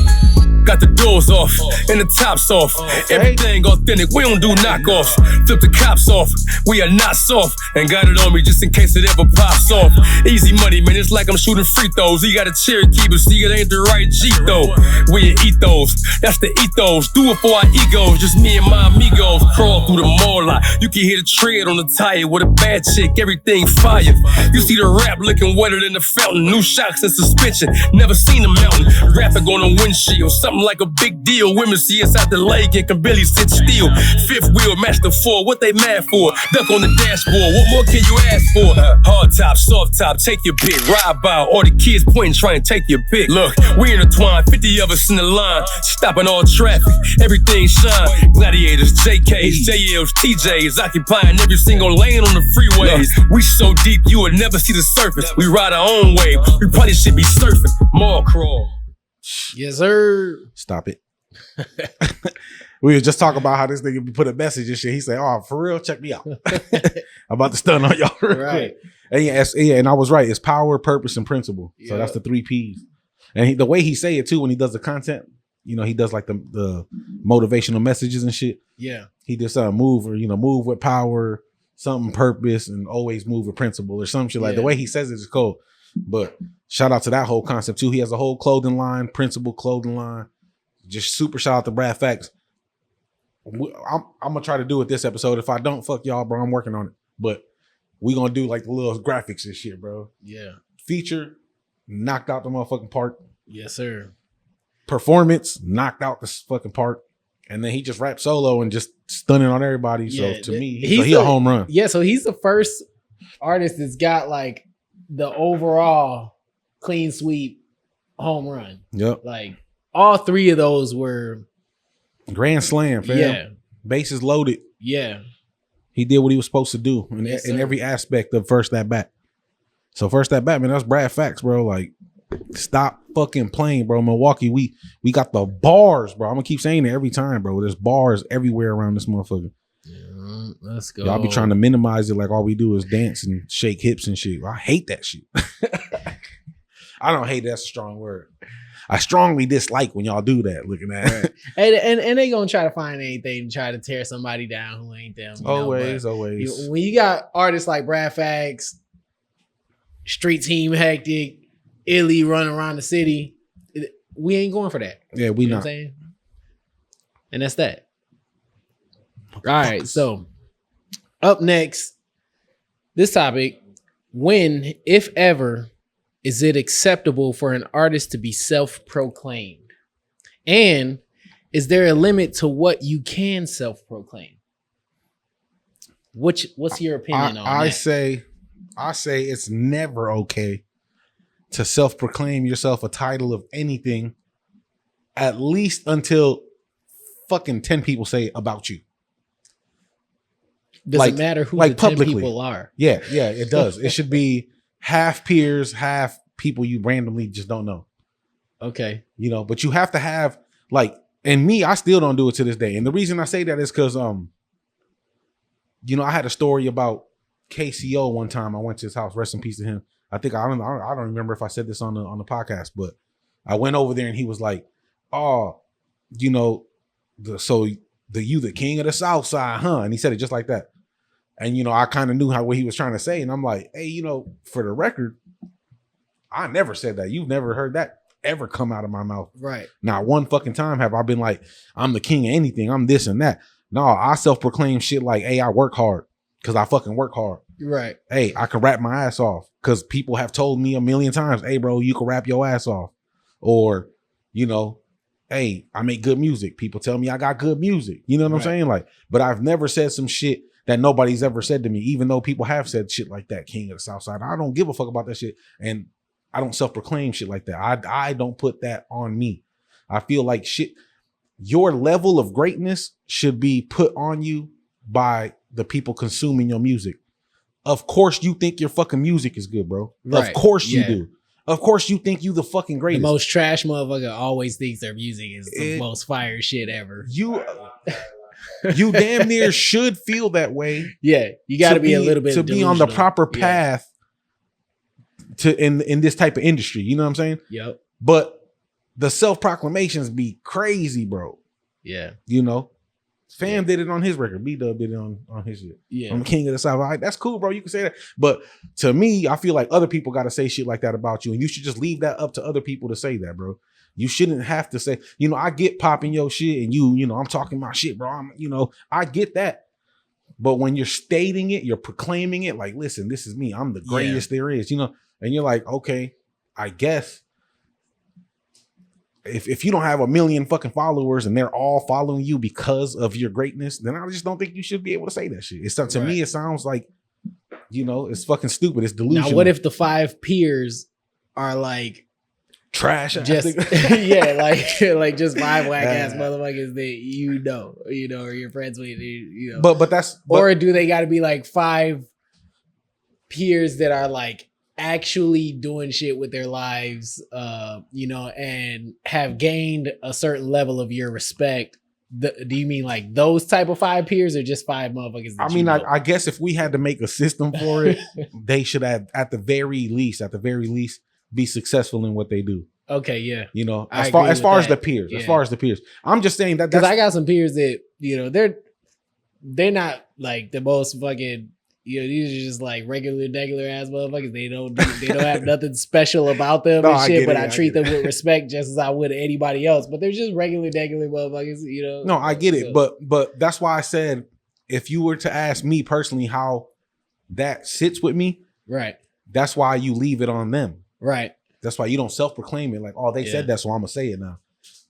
Got the doors off and the tops off. Everything authentic, we don't do knockoffs. Flip the cops off, we are not soft. And got it on me just in case it ever pops off. Easy money, man, it's like I'm shooting free throws. He got a Cherokee, but see, it ain't the right Jeep though. We eat those, that's the ethos. Do it for our egos, just me and my amigos. Crawl through the mall lot, you can hear the tread on the tire. With a bad chick, everything fire. You see the rap looking wetter than the fountain. New shocks and suspension, never seen a mountain. Rapping on a windshield, something like a big deal. Women see us out the lake and can barely sit still. Fifth wheel, match the four, what they mad for? Duck on the dashboard, what more can you ask for? Hard top, soft top, take your pick. Ride by, all the kids pointing, try and take your pick. Look, we intertwined, 50 of us in the line, stopping all traffic, everything shine. Gladiators, JKs, JLs, TJs, occupying every single lane on the freeways. We so deep, you would never see the surface. We ride our own wave, we probably should be surfing. Mall crawl. Yes, sir. Stop it. We were just talking about how this nigga put a message and shit. He said, "Oh, for real, check me out." I'm about to stun on y'all real quick. And and I was right. It's power, purpose, and principle. So that's the 3 P's. And the way he say it too, when he does the content, he does like the motivational messages and shit. Yeah. He just move with power, something purpose, and always move with principle or some shit. Like the way he says it is cool. But shout out to that whole concept too. He has a whole clothing line, principle clothing line. Just super shout out to Brad Fax. I'm gonna try to do it this episode. If I don't, fuck y'all, bro. I'm working on it. But we gonna do like the little graphics and shit, bro. Yeah. Feature, knocked out the motherfucking part. Yes, sir. Performance, knocked out the fucking part. And then he just rap solo and just stunning on everybody. So to me, he's a home run. Yeah, so he's the first artist that's got like the overall clean sweep home run. Yep. Like all 3 of those were grand slam, fam. Yeah. Bases loaded. Yeah. He did what he was supposed to do in every aspect of first at bat. So first at bat, man, that's Brad Fax, bro. Like, stop fucking playing, bro. Milwaukee, we got the bars, bro. I'm gonna keep saying it every time, bro. There's bars everywhere around this motherfucker. Yeah, let's go. Y'all be trying to minimize it like all we do is dance and shake hips and shit. I hate that shit. I don't hate, that's a strong word. I strongly dislike when y'all do that. Looking at it. and they gonna try to find anything to try to tear somebody down who ain't them. Always. When you got artists like Brad Fax, Street Team Hectic, Illy running around the city, we ain't going for that. Yeah, we know not. What I'm saying? And that's that. All right, so up next, this topic: when, if ever, is it acceptable for an artist to be self-proclaimed? And is there a limit to what you can self-proclaim? What's your opinion on that? I say I say it's never okay to self-proclaim yourself a title of anything, at least until fucking 10 people say about you. Doesn't matter who like the 10 publicly. people are. Yeah, it does. It should be half peers, half people you randomly just don't know. Okay. You know, but you have to have like, and me, I still don't do it to this day. And the reason I say that is because you know, I had a story about KCO one time. I went to his house, rest in peace to him. I think I don't remember if I said this on the podcast, but I went over there and he was like, "Oh, you know, you the king of the South Side, huh?" And he said it just like that. And you know, I kind of knew what he was trying to say, and I'm like, "Hey, you know, for the record, I never said that. You've never heard that ever come out of my mouth. Right. Not one fucking time have I been like, I'm the king of anything. I'm this and that. No, I self-proclaim shit like, hey, I work hard because I fucking work hard. Right. Hey, I can rap my ass off because people have told me a million times, hey, bro, you can rap your ass off. Or, you know, hey, I make good music. People tell me I got good music. You know what I'm saying? Like, but I've never said some shit that nobody's ever said to me, even though people have said shit like that, king of the South Side. I don't give a fuck about that shit. And I don't self-proclaim shit like that. I don't put that on me. I feel like shit, your level of greatness should be put on you by the people consuming your music. Of course you think your fucking music is good, bro. Right. Of course you do. Of course you think you the fucking greatest. The most trash motherfucker always thinks their music is the most fire shit ever. You damn near should feel that way. Yeah, you got to be a little bit to be on the proper path to in this type of industry. You know what I'm saying? Yep. But the self-proclamations be crazy, bro. Yeah. You know? Fam did it on his record. B-Dub did it on his shit. Yeah. I'm the king of the South. Right, that's cool, bro. You can say that. But to me, I feel like other people got to say shit like that about you. And you should just leave that up to other people to say that, bro. You shouldn't have to say, you know, I get popping your shit and you know, I'm talking my shit, bro. I get that. But when you're stating it, you're proclaiming it like, listen, this is me. I'm the greatest there is, you know? And you're like, okay, I guess if you don't have 1 million fucking followers and they're all following you because of your greatness, then I just don't think you should be able to say that shit. It's to me, it sounds like, you know, it's fucking stupid. It's delusional. Now, what if the 5 peers are like trash? Just like just 5 whack ass motherfuckers that you know, or you're friends with, you know. But or do they got to be like 5 peers that are like actually doing shit with their lives, you know, and have gained a certain level of your respect? Do you mean like those type of 5 peers or just 5 motherfuckers? I mean, I guess if we had to make a system for it, they should have at the very least, be successful in what they do. Okay, yeah. You know, as far as the peers, I'm just saying that because I got some peers that, you know, they're not like the most fucking, you know, these are just like regular ass motherfuckers. They don't have nothing special about them and shit, but I treat them with respect just as I would anybody else. But they're just regular motherfuckers, you know. No, I get it, but that's why I said if you were to ask me personally how that sits with me, right? That's why you leave it on them, right? That's why you don't self-proclaim it like, oh, they said that, so I'm gonna say it now,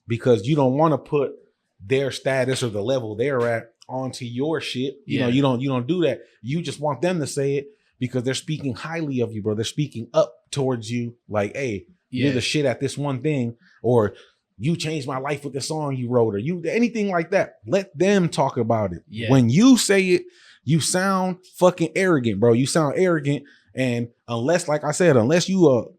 because you don't want to put their status or the level they're at onto your shit. You know, you don't do that. You just want them to say it because they're speaking highly of you, bro. They're speaking up towards you like, hey, you're the shit at this one thing, or you changed my life with the song you wrote, or you anything like that. Let them talk about it. Yeah. When you say it, you sound fucking arrogant, bro. You sound arrogant. And unless, like I said, unless you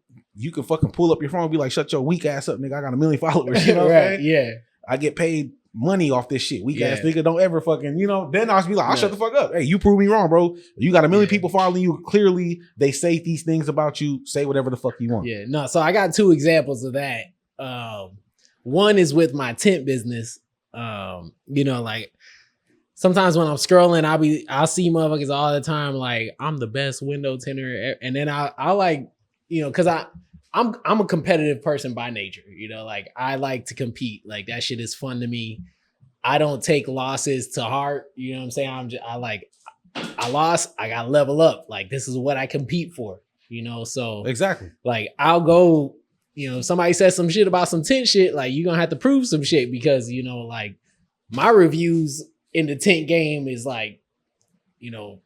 can fucking pull up your phone and be like, shut your weak ass up, nigga. I got 1 million followers. You know what I'm saying? Yeah. I get paid money off this shit. Weak ass nigga, don't ever fucking, you know, then I'll be like, I'll shut the fuck up. Hey, you prove me wrong, bro. You got 1 million people following you. Clearly, they say these things about you. Say whatever the fuck you want. Yeah, no, so I got 2 examples of that. One is with my tent business. You know, like sometimes when I'm scrolling, I'll see motherfuckers all the time like, I'm the best window tinter. And then I like, you know, because I'm a competitive person by nature, you know, like I like to compete. Like that shit is fun to me. I don't take losses to heart. You know what I'm saying? I lost, I got to level up. Like this is what I compete for, you know? So exactly. Like I'll go, you know, if somebody says some shit about some tent shit, like you're going to have to prove some shit because, you know, like my reviews in the tent game is like, you know,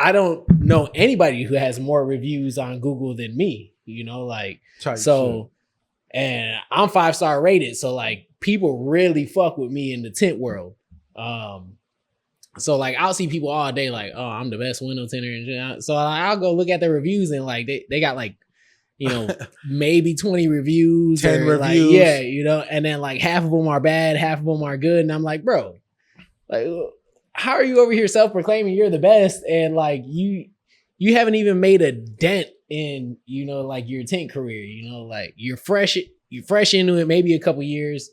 I don't know anybody who has more reviews on Google than me, you know, like, Type so, and I'm 5-star rated. So like people really fuck with me in the tent world. So like I'll see people all day like, oh, I'm the best window tinter and shit. So I'll go look at their reviews and like they got like, you know, maybe 20 reviews, 10 or, like, reviews. yeah, you know, and then like half of them are bad, half of them are good, and I'm like, bro, like, how are you over here self-proclaiming you're the best, and like you haven't even made a dent in, you know, like your tent career, you know, like you're fresh into it, maybe a couple years,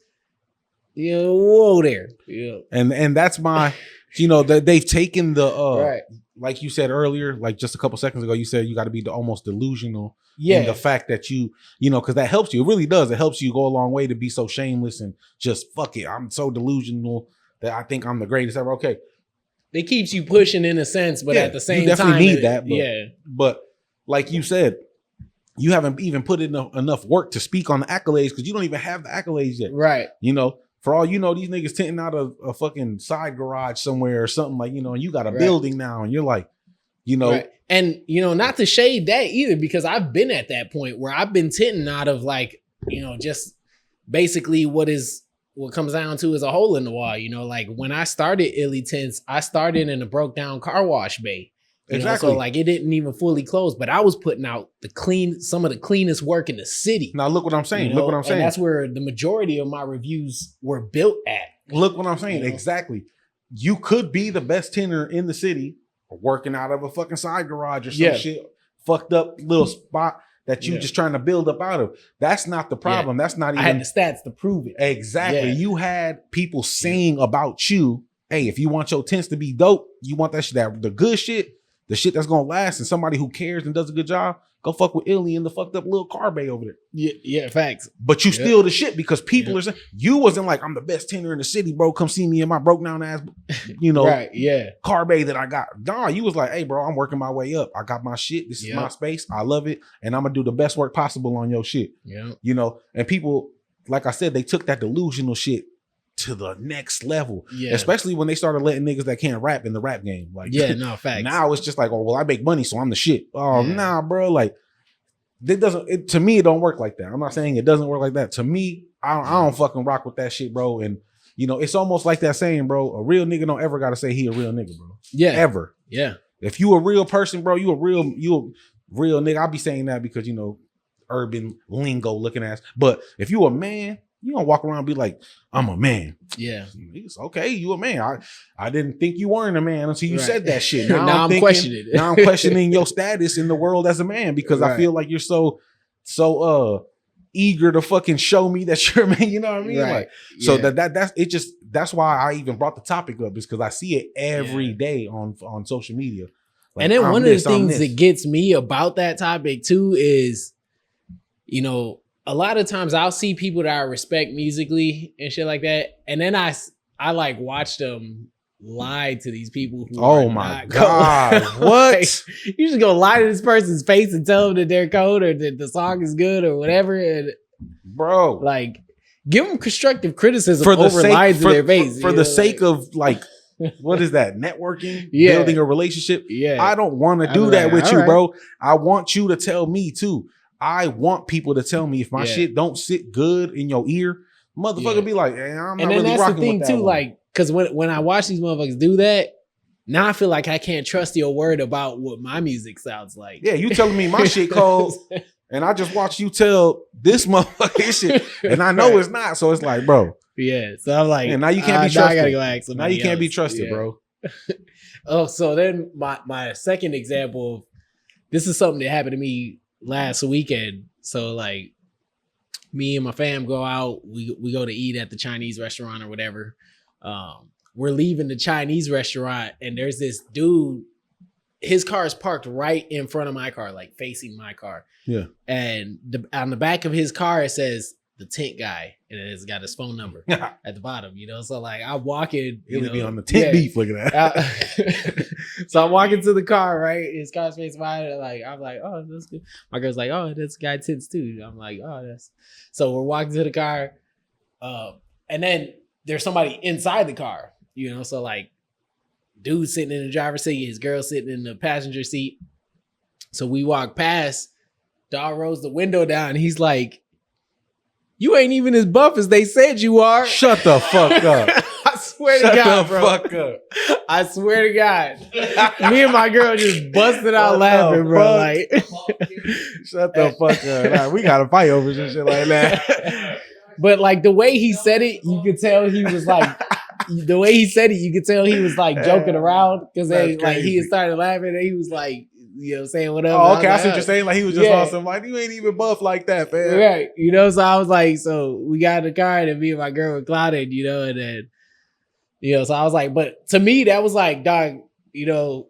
you know, whoa there, you know. And that's my, you know, they've taken the Right. like you said earlier, like just a couple seconds ago, you said you got to be almost delusional Yeah. in the fact that you know, because that helps you. It really does. It helps you go a long way to be so shameless and just fuck it. I'm so delusional that I think I'm the greatest ever. Okay. It keeps you pushing in a sense, but Yeah, at the same you definitely time, need that. But, yeah. But like you said, you haven't even put in enough work to speak on the accolades because you don't even have the accolades yet. Right. You know, for all you know, these niggas tenting out a fucking side garage somewhere or something, like, you know, and you got a building now and you're like, you know. Right. And, you know, not to shade that either, because I've been at that point where I've been tenting out of like, you know, just basically what comes down to is a hole in the wall. You know, like when I started Illy Tents, I started in a broke down car wash bay. Exactly. So like it didn't even fully close, but I was putting out some of the cleanest work in the city. Now look what I'm saying. You know? Look what I'm saying. And that's where the majority of my reviews were built at. Look what I'm saying. You know? Exactly. You could be the best tenor in the city working out of a fucking side garage or some shit, fucked up little spot that you just trying to build up out of. That's not the problem. That's not even. I had the stats to prove it. Exactly. Yeah. You had people saying about you, hey, if you want your tents to be dope, you want that shit, the good shit, the shit that's gonna last, and somebody who cares and does a good job, go fuck with Illy in the fucked up little car bay over there. Yeah, facts. But you still the shit because people are saying, you wasn't like, I'm the best tenor in the city, bro. Come see me in my broke down ass, you know, right, yeah, car bay that I got. Nah, you was like, hey, bro, I'm working my way up. I got my shit. This is my space. I love it. And I'm gonna do the best work possible on your shit. Yeah. You know, and people, like I said, they took that delusional shit to the next level. Yeah. Especially when they started letting niggas that can't rap in the rap game. Like, yeah, no, facts. Now it's just like, oh, well, I make money, so I'm the shit. Oh, nah, bro. Like, to me, it don't work like that. I'm not saying it doesn't work like that. To me, I don't fucking rock with that shit, bro. And, you know, it's almost like that saying, bro, a real nigga don't ever got to say he a real nigga, bro. Yeah. Ever. Yeah. If you a real person, bro, you a real nigga. I'll be saying that because, you know, urban lingo looking ass. But if you a man, you don't walk around and be like, I'm a man. Yeah. It's okay, you a man. I didn't think you weren't a man until you said that shit. Now I'm questioning it. Now I'm questioning your status in the world as a man because I feel like you're so eager to fucking show me that you're a man. You know what I mean? Right. Like, so that's why I even brought the topic up, is because I see it every day on social media. Like, and then one of the things that gets me about that topic too is, you know, a lot of times I'll see people that I respect musically and shit like that, and then I like watch them lie to these people who oh my god, what? Like, you just go lie to this person's face and tell them that they're cold or that the song is good or whatever, and bro, like give them constructive criticism over lying to their face for the sake of like what is that, networking, building a relationship. I don't want to do that with you, bro. I want you to tell me too. I want people to tell me if my shit don't sit good in your ear, motherfucker be like, hey, I'm not really rocking with that. And then that's the thing too, like, because when I watch these motherfuckers do that, now I feel like I can't trust your word about what my music sounds like. Yeah, you telling me my shit cold, and I just watch you tell this motherfucker shit, and I know it's not. So it's like, bro. Yeah, so I'm like, and now you can't be trusted. I gotta go ask somebody now you can't else. be trusted, bro. Oh, so then my second example, this is something that happened to me last weekend. So like me and my fam go out, we go to eat at the Chinese restaurant or whatever. We're leaving the Chinese restaurant and there's this dude, his car is parked right in front of my car, like facing my car. Yeah. And on the back of his car, it says the tent guy, and it's got his phone number at the bottom, you know? So like I walk in, you know, be on the tent beef, look at that. So I'm walking to the car, right? His car's facing mine. Like, I'm like, oh, that's good. My girl's like, oh, that's guy tents too. I'm like, oh, that's. So we're walking to the car, and then there's somebody inside the car, you know. So like, dude sitting in the driver's seat, his girl sitting in the passenger seat. So we walk past, dog rolls the window down, and he's like, "You ain't even as buff as they said you are." Shut the fuck up. I swear to God, bro. Fuck up. I swear to God. Me and my girl just busted out laughing, bro. Like, shut the fuck up. Nah, we gotta fight over some shit like that. But like the way he said it, you could tell he was like, the way he said it, you could tell he was like joking around because like he had started laughing and he was like, you know, saying whatever. Oh, okay. I see what you're saying. Like he was just awesome. Like you ain't even buff like that, man. Right. You know, so I was like, so we got in the car and me and my girl were clouded, you know, and then, you know, so I was like, but to me, that was like, dog, you know,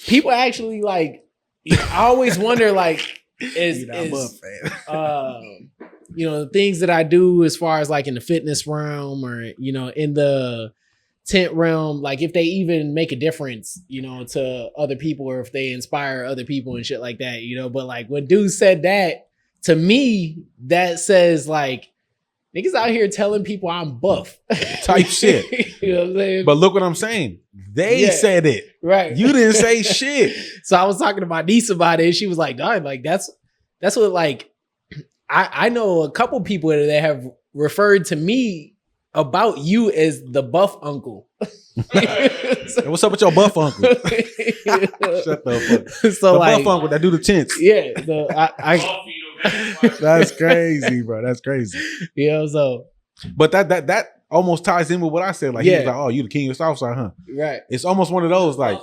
people actually like, I always wonder, like, you know, the things that I do as far as like in the fitness realm or, you know, in the tent realm, like if they even make a difference, you know, to other people or if they inspire other people and shit like that, you know, but like when dude said that, to me, that says like, niggas out here telling people I'm buff. Type shit. You know what I'm saying? But look what I'm saying. They said it. Right. You didn't say shit. So I was talking to my niece about it and she was like, dog, like that's what like, I know a couple people that have referred to me about you as the buff uncle. So, what's up with your buff uncle? Shut the fuck. So the like, buff uncle that do the tents. Yeah. That's crazy, bro. That's crazy. You know, so. But that almost ties in with what I said. Like he was like, oh, you the king of Southside, huh? Right. It's almost one of those like,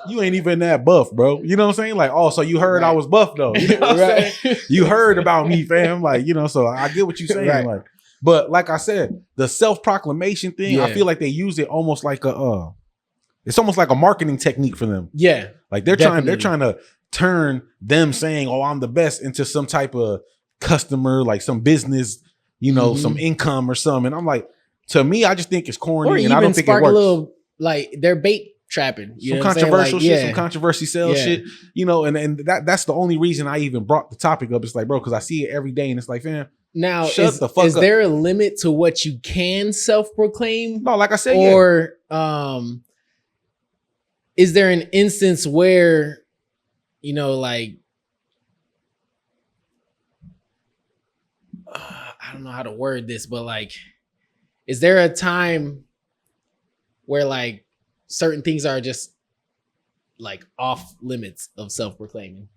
you ain't even that buff, bro. You know what I'm saying? Like, oh, so you heard I was buff though. You know what I'm saying? You heard about me, fam. Like, you know, so I get what you're saying. Right. Like, but like I said, the self-proclamation thing, I feel like they use it almost like it's almost like a marketing technique for them. Yeah. Like they're trying to turn them saying, oh, I'm the best into some type of customer, like some business, you know, some income or something. And I'm like, to me, I just think it's corny or and I don't think it works. A little, like they're bait trapping. Some controversial shit, some controversy sales shit, you know, and that's the only reason I even brought the topic up. It's like, bro, because I see it every day and it's like, fam, now shut the fuck up. Is there a limit to what you can self-proclaim? No, like I said, or is there an instance where, you know, like, I don't know how to word this, but like, is there a time where like certain things are just like off limits of self-proclaiming?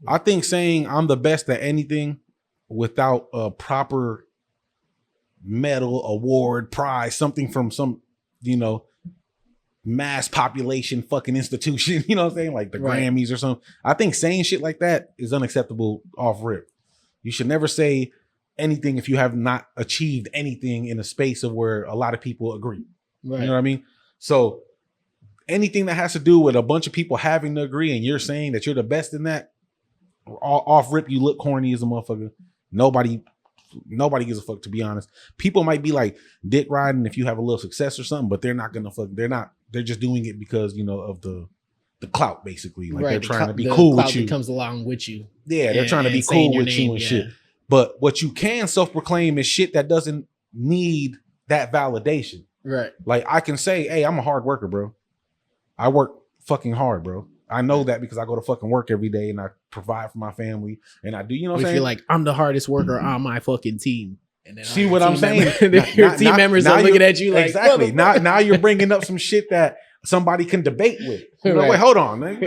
I think saying I'm the best at anything without a proper medal, award, prize, something from some, you know, mass population fucking institution, you know what I'm saying? Like the Grammys or something. I think saying shit like that is unacceptable off rip. You should never say anything if you have not achieved anything in a space of where a lot of people agree. Right. You know what I mean? So anything that has to do with a bunch of people having to agree and you're saying that you're the best in that, off rip, you look corny as a motherfucker. Nobody gives a fuck, to be honest. People might be like dick riding if you have a little success or something, but they're not gonna fuck. They're just doing it because, you know, of the clout, basically. Like they're trying to be cool with you. That comes along with you. Yeah, they're trying to be cool with you and shit. But what you can self-proclaim is shit that doesn't need that validation. Right. Like I can say, hey, I'm a hard worker, bro. I work fucking hard, bro. I know that because I go to fucking work every day and I provide for my family and I do, you know what I'm saying? You're like, I'm the hardest worker on my fucking team. And then see what I'm saying? Your team members are looking at you like, exactly. Now you're bringing up some shit that somebody can debate with. You know, wait, hold on, man.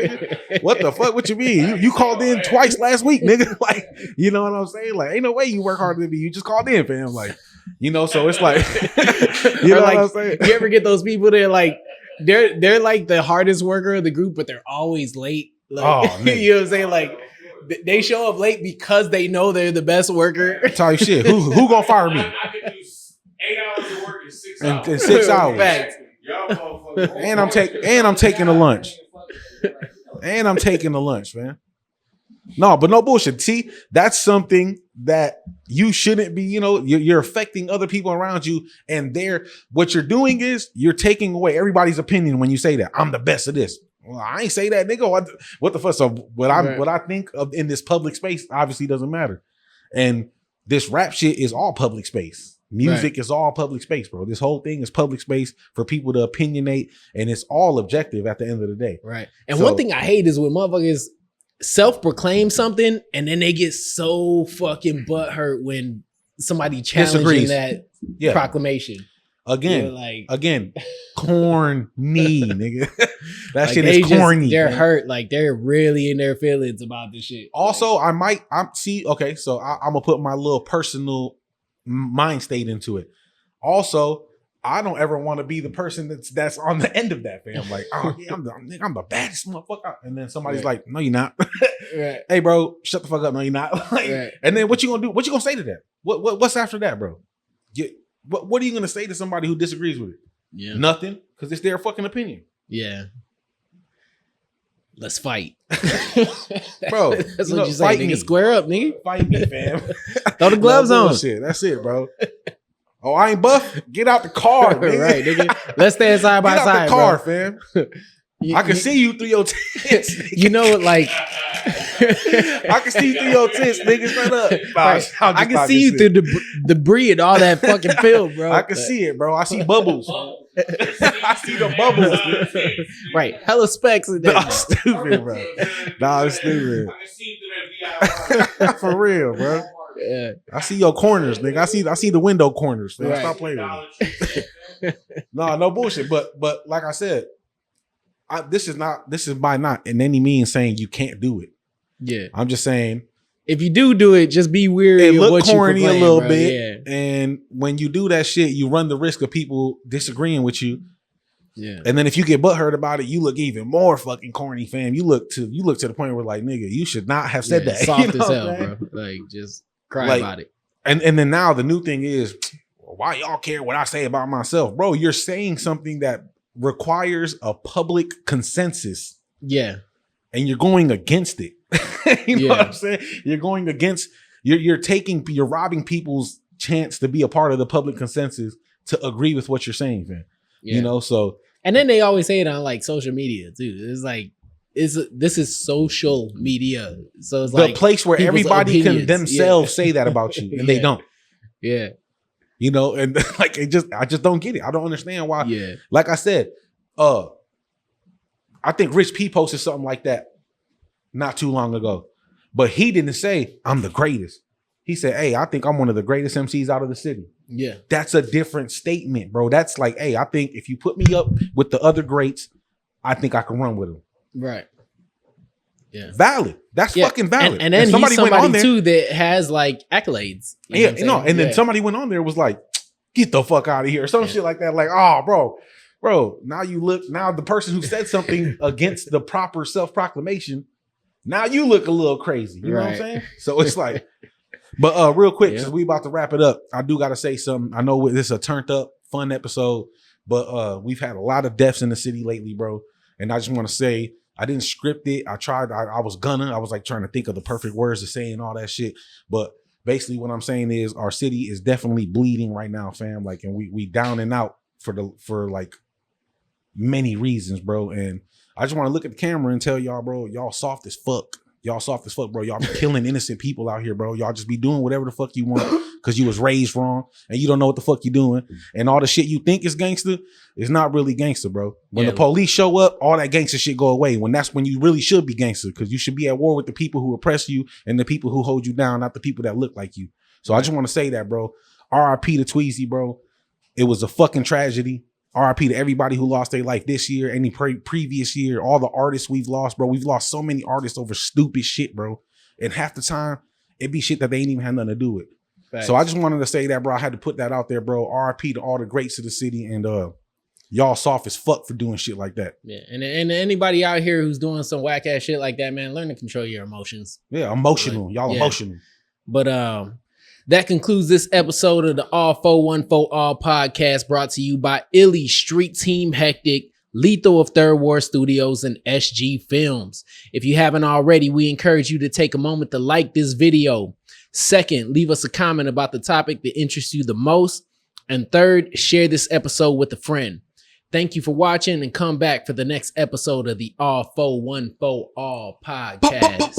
What the fuck? What you mean? You called in twice last week, nigga. Like, you know what I'm saying? Like, ain't no way you work harder than me. You just called in, fam. Like, you know, so it's like, you know like, what I'm saying? You ever get those people that like, they're like the hardest worker of the group, but they're always late. Like, you know what I'm saying? Like, they show up late because they know they're the best worker. Type shit. Who gonna fire me? I could do 8 hours of work in 6 hours. In 6 hours. Facts. And I'm taking a lunch. And I'm taking a lunch, man. No, but no bullshit. See, that's something that you shouldn't be, you know, you're affecting other people around you. And what you're doing is you're taking away everybody's opinion when you say that. I'm the best of this. Well, I ain't say that, nigga. What the fuck? So what I think of in this public space obviously doesn't matter. And this rap shit is all public space. Music is all public space, bro. This whole thing is public space for people to opinionate, and it's all objective at the end of the day. Right. And one thing I hate is when motherfuckers self-proclaim something and then they get so fucking butthurt when somebody challenging that proclamation. Again, corny, nigga. That like shit is corny. They're man. hurt. Like they're really in their feelings about this shit. Also, I'm gonna put my little personal mind state into it. Also, I don't ever want to be the person that's on the end of that, fam. Like, oh yeah, I'm the baddest motherfucker. And then somebody's like, no, you're not. Right. Hey, bro, shut the fuck up. No, you're not. Like, right. And then what you gonna do? What you gonna say to that? What's after that, bro? What are you gonna say to somebody who disagrees with it? Yeah. Nothing, because it's their fucking opinion. Yeah. Let's fight. Bro, that's what you say, nigga. Me. Square up, nigga. Fight me, fam. Throw the gloves on. Shit. That's it, bro. Oh, I ain't buff. Get out the car, nigga. Right, nigga. Let's stand side by side. Get out the car, bro. fam. I can see you through your tits. Nigga. You know, like I can see you through your tits, nigga. Straight up. Right. I can see you through the debris and all that fucking film, bro. I can see it, bro. I see bubbles. I see the bubbles. Right. Hella specs in there. Nah, stupid, bro. Nah, it's stupid. I can see through that VR. For real, bro. Yeah. I see your corners, nigga. I see the window corners. Man. Right. Stop playing with me. No bullshit. But like I said, this is by not in any means saying you can't do it. Yeah. I'm just saying if you do it, just be weary. It of look what corny you proclaim, a little bro. bit. Yeah. And when you do that shit, you run the risk of people disagreeing with you. Yeah. And then if you get butthurt about it, you look even more fucking corny, fam. You look to the point where like, nigga, you should not have said that. Soft you know as hell, man? bro. Like just cry about it. And then now the new thing is, why y'all care what I say about myself? Bro, you're saying something that requires a public consensus. Yeah. And you're going against it. You know what I'm saying? You're going against, you're robbing people's chance to be a part of the public consensus to agree with what you're saying, man. Yeah. You know, so. And then they always say it on like social media too. It's like, this is social media. So it's like the place where everybody can themselves say that about you and they don't. Yeah. You know, and like I just don't get it. I don't understand why. Yeah. Like I said, I think Rich P posted something like that not too long ago. But he didn't say I'm the greatest. He said, hey, I think I'm one of the greatest MCs out of the city. Yeah. That's a different statement, bro. That's like, hey, I think if you put me up with the other greats, I think I can run with them. Right. Yeah. Valid. That's fucking valid. And then somebody went on there too that has like accolades. Yeah, and then somebody went on there was like, get the fuck out of here. Or some shit like that. Like, oh, bro, now the person who said something against the proper self-proclamation, now you look a little crazy. You know what I'm saying? So it's like, but real quick, because we about to wrap it up, I do got to say something. I know this is a turned up, fun episode, but we've had a lot of deaths in the city lately, bro. And I just want to say, I didn't script it. I tried. I was like trying to think of the perfect words to say and all that shit. But basically what I'm saying is our city is definitely bleeding right now, fam. Like, and we down and out for like many reasons, bro. And I just want to look at the camera and tell y'all, bro, y'all soft as fuck. Y'all soft as fuck, bro. Y'all be killing innocent people out here, bro. Y'all just be doing whatever the fuck you want because you was raised wrong and you don't know what the fuck you doing. And all the shit you think is gangster is not really gangster, bro. When the police show up, all that gangster shit go away. That's when you really should be gangster, because you should be at war with the people who oppress you and the people who hold you down, not the people that look like you. So I just want to say that, bro. RIP to Tweezy, bro. It was a fucking tragedy. RIP to everybody who lost their life this year, any previous year, all the artists we've lost, bro. We've lost so many artists over stupid shit, bro. And half the time, it be shit that they ain't even had nothing to do with. Thanks. So I just wanted to say that, bro. I had to put that out there, bro. RIP to all the greats of the city, and y'all soft as fuck for doing shit like that. Yeah, and anybody out here who's doing some whack ass shit like that, man, learn to control your emotions. Yeah, emotional. Y'all emotional. But that concludes this episode of the All 414 All podcast, brought to you by Illy, Street Team Hectic, Lethal of Third Ward Studios, and SG Films. If you haven't already, we encourage you to take a moment to like this video. Second, leave us a comment about the topic that interests you the most. And third, share this episode with a friend. Thank you for watching, and come back for the next episode of the All 414 All podcast.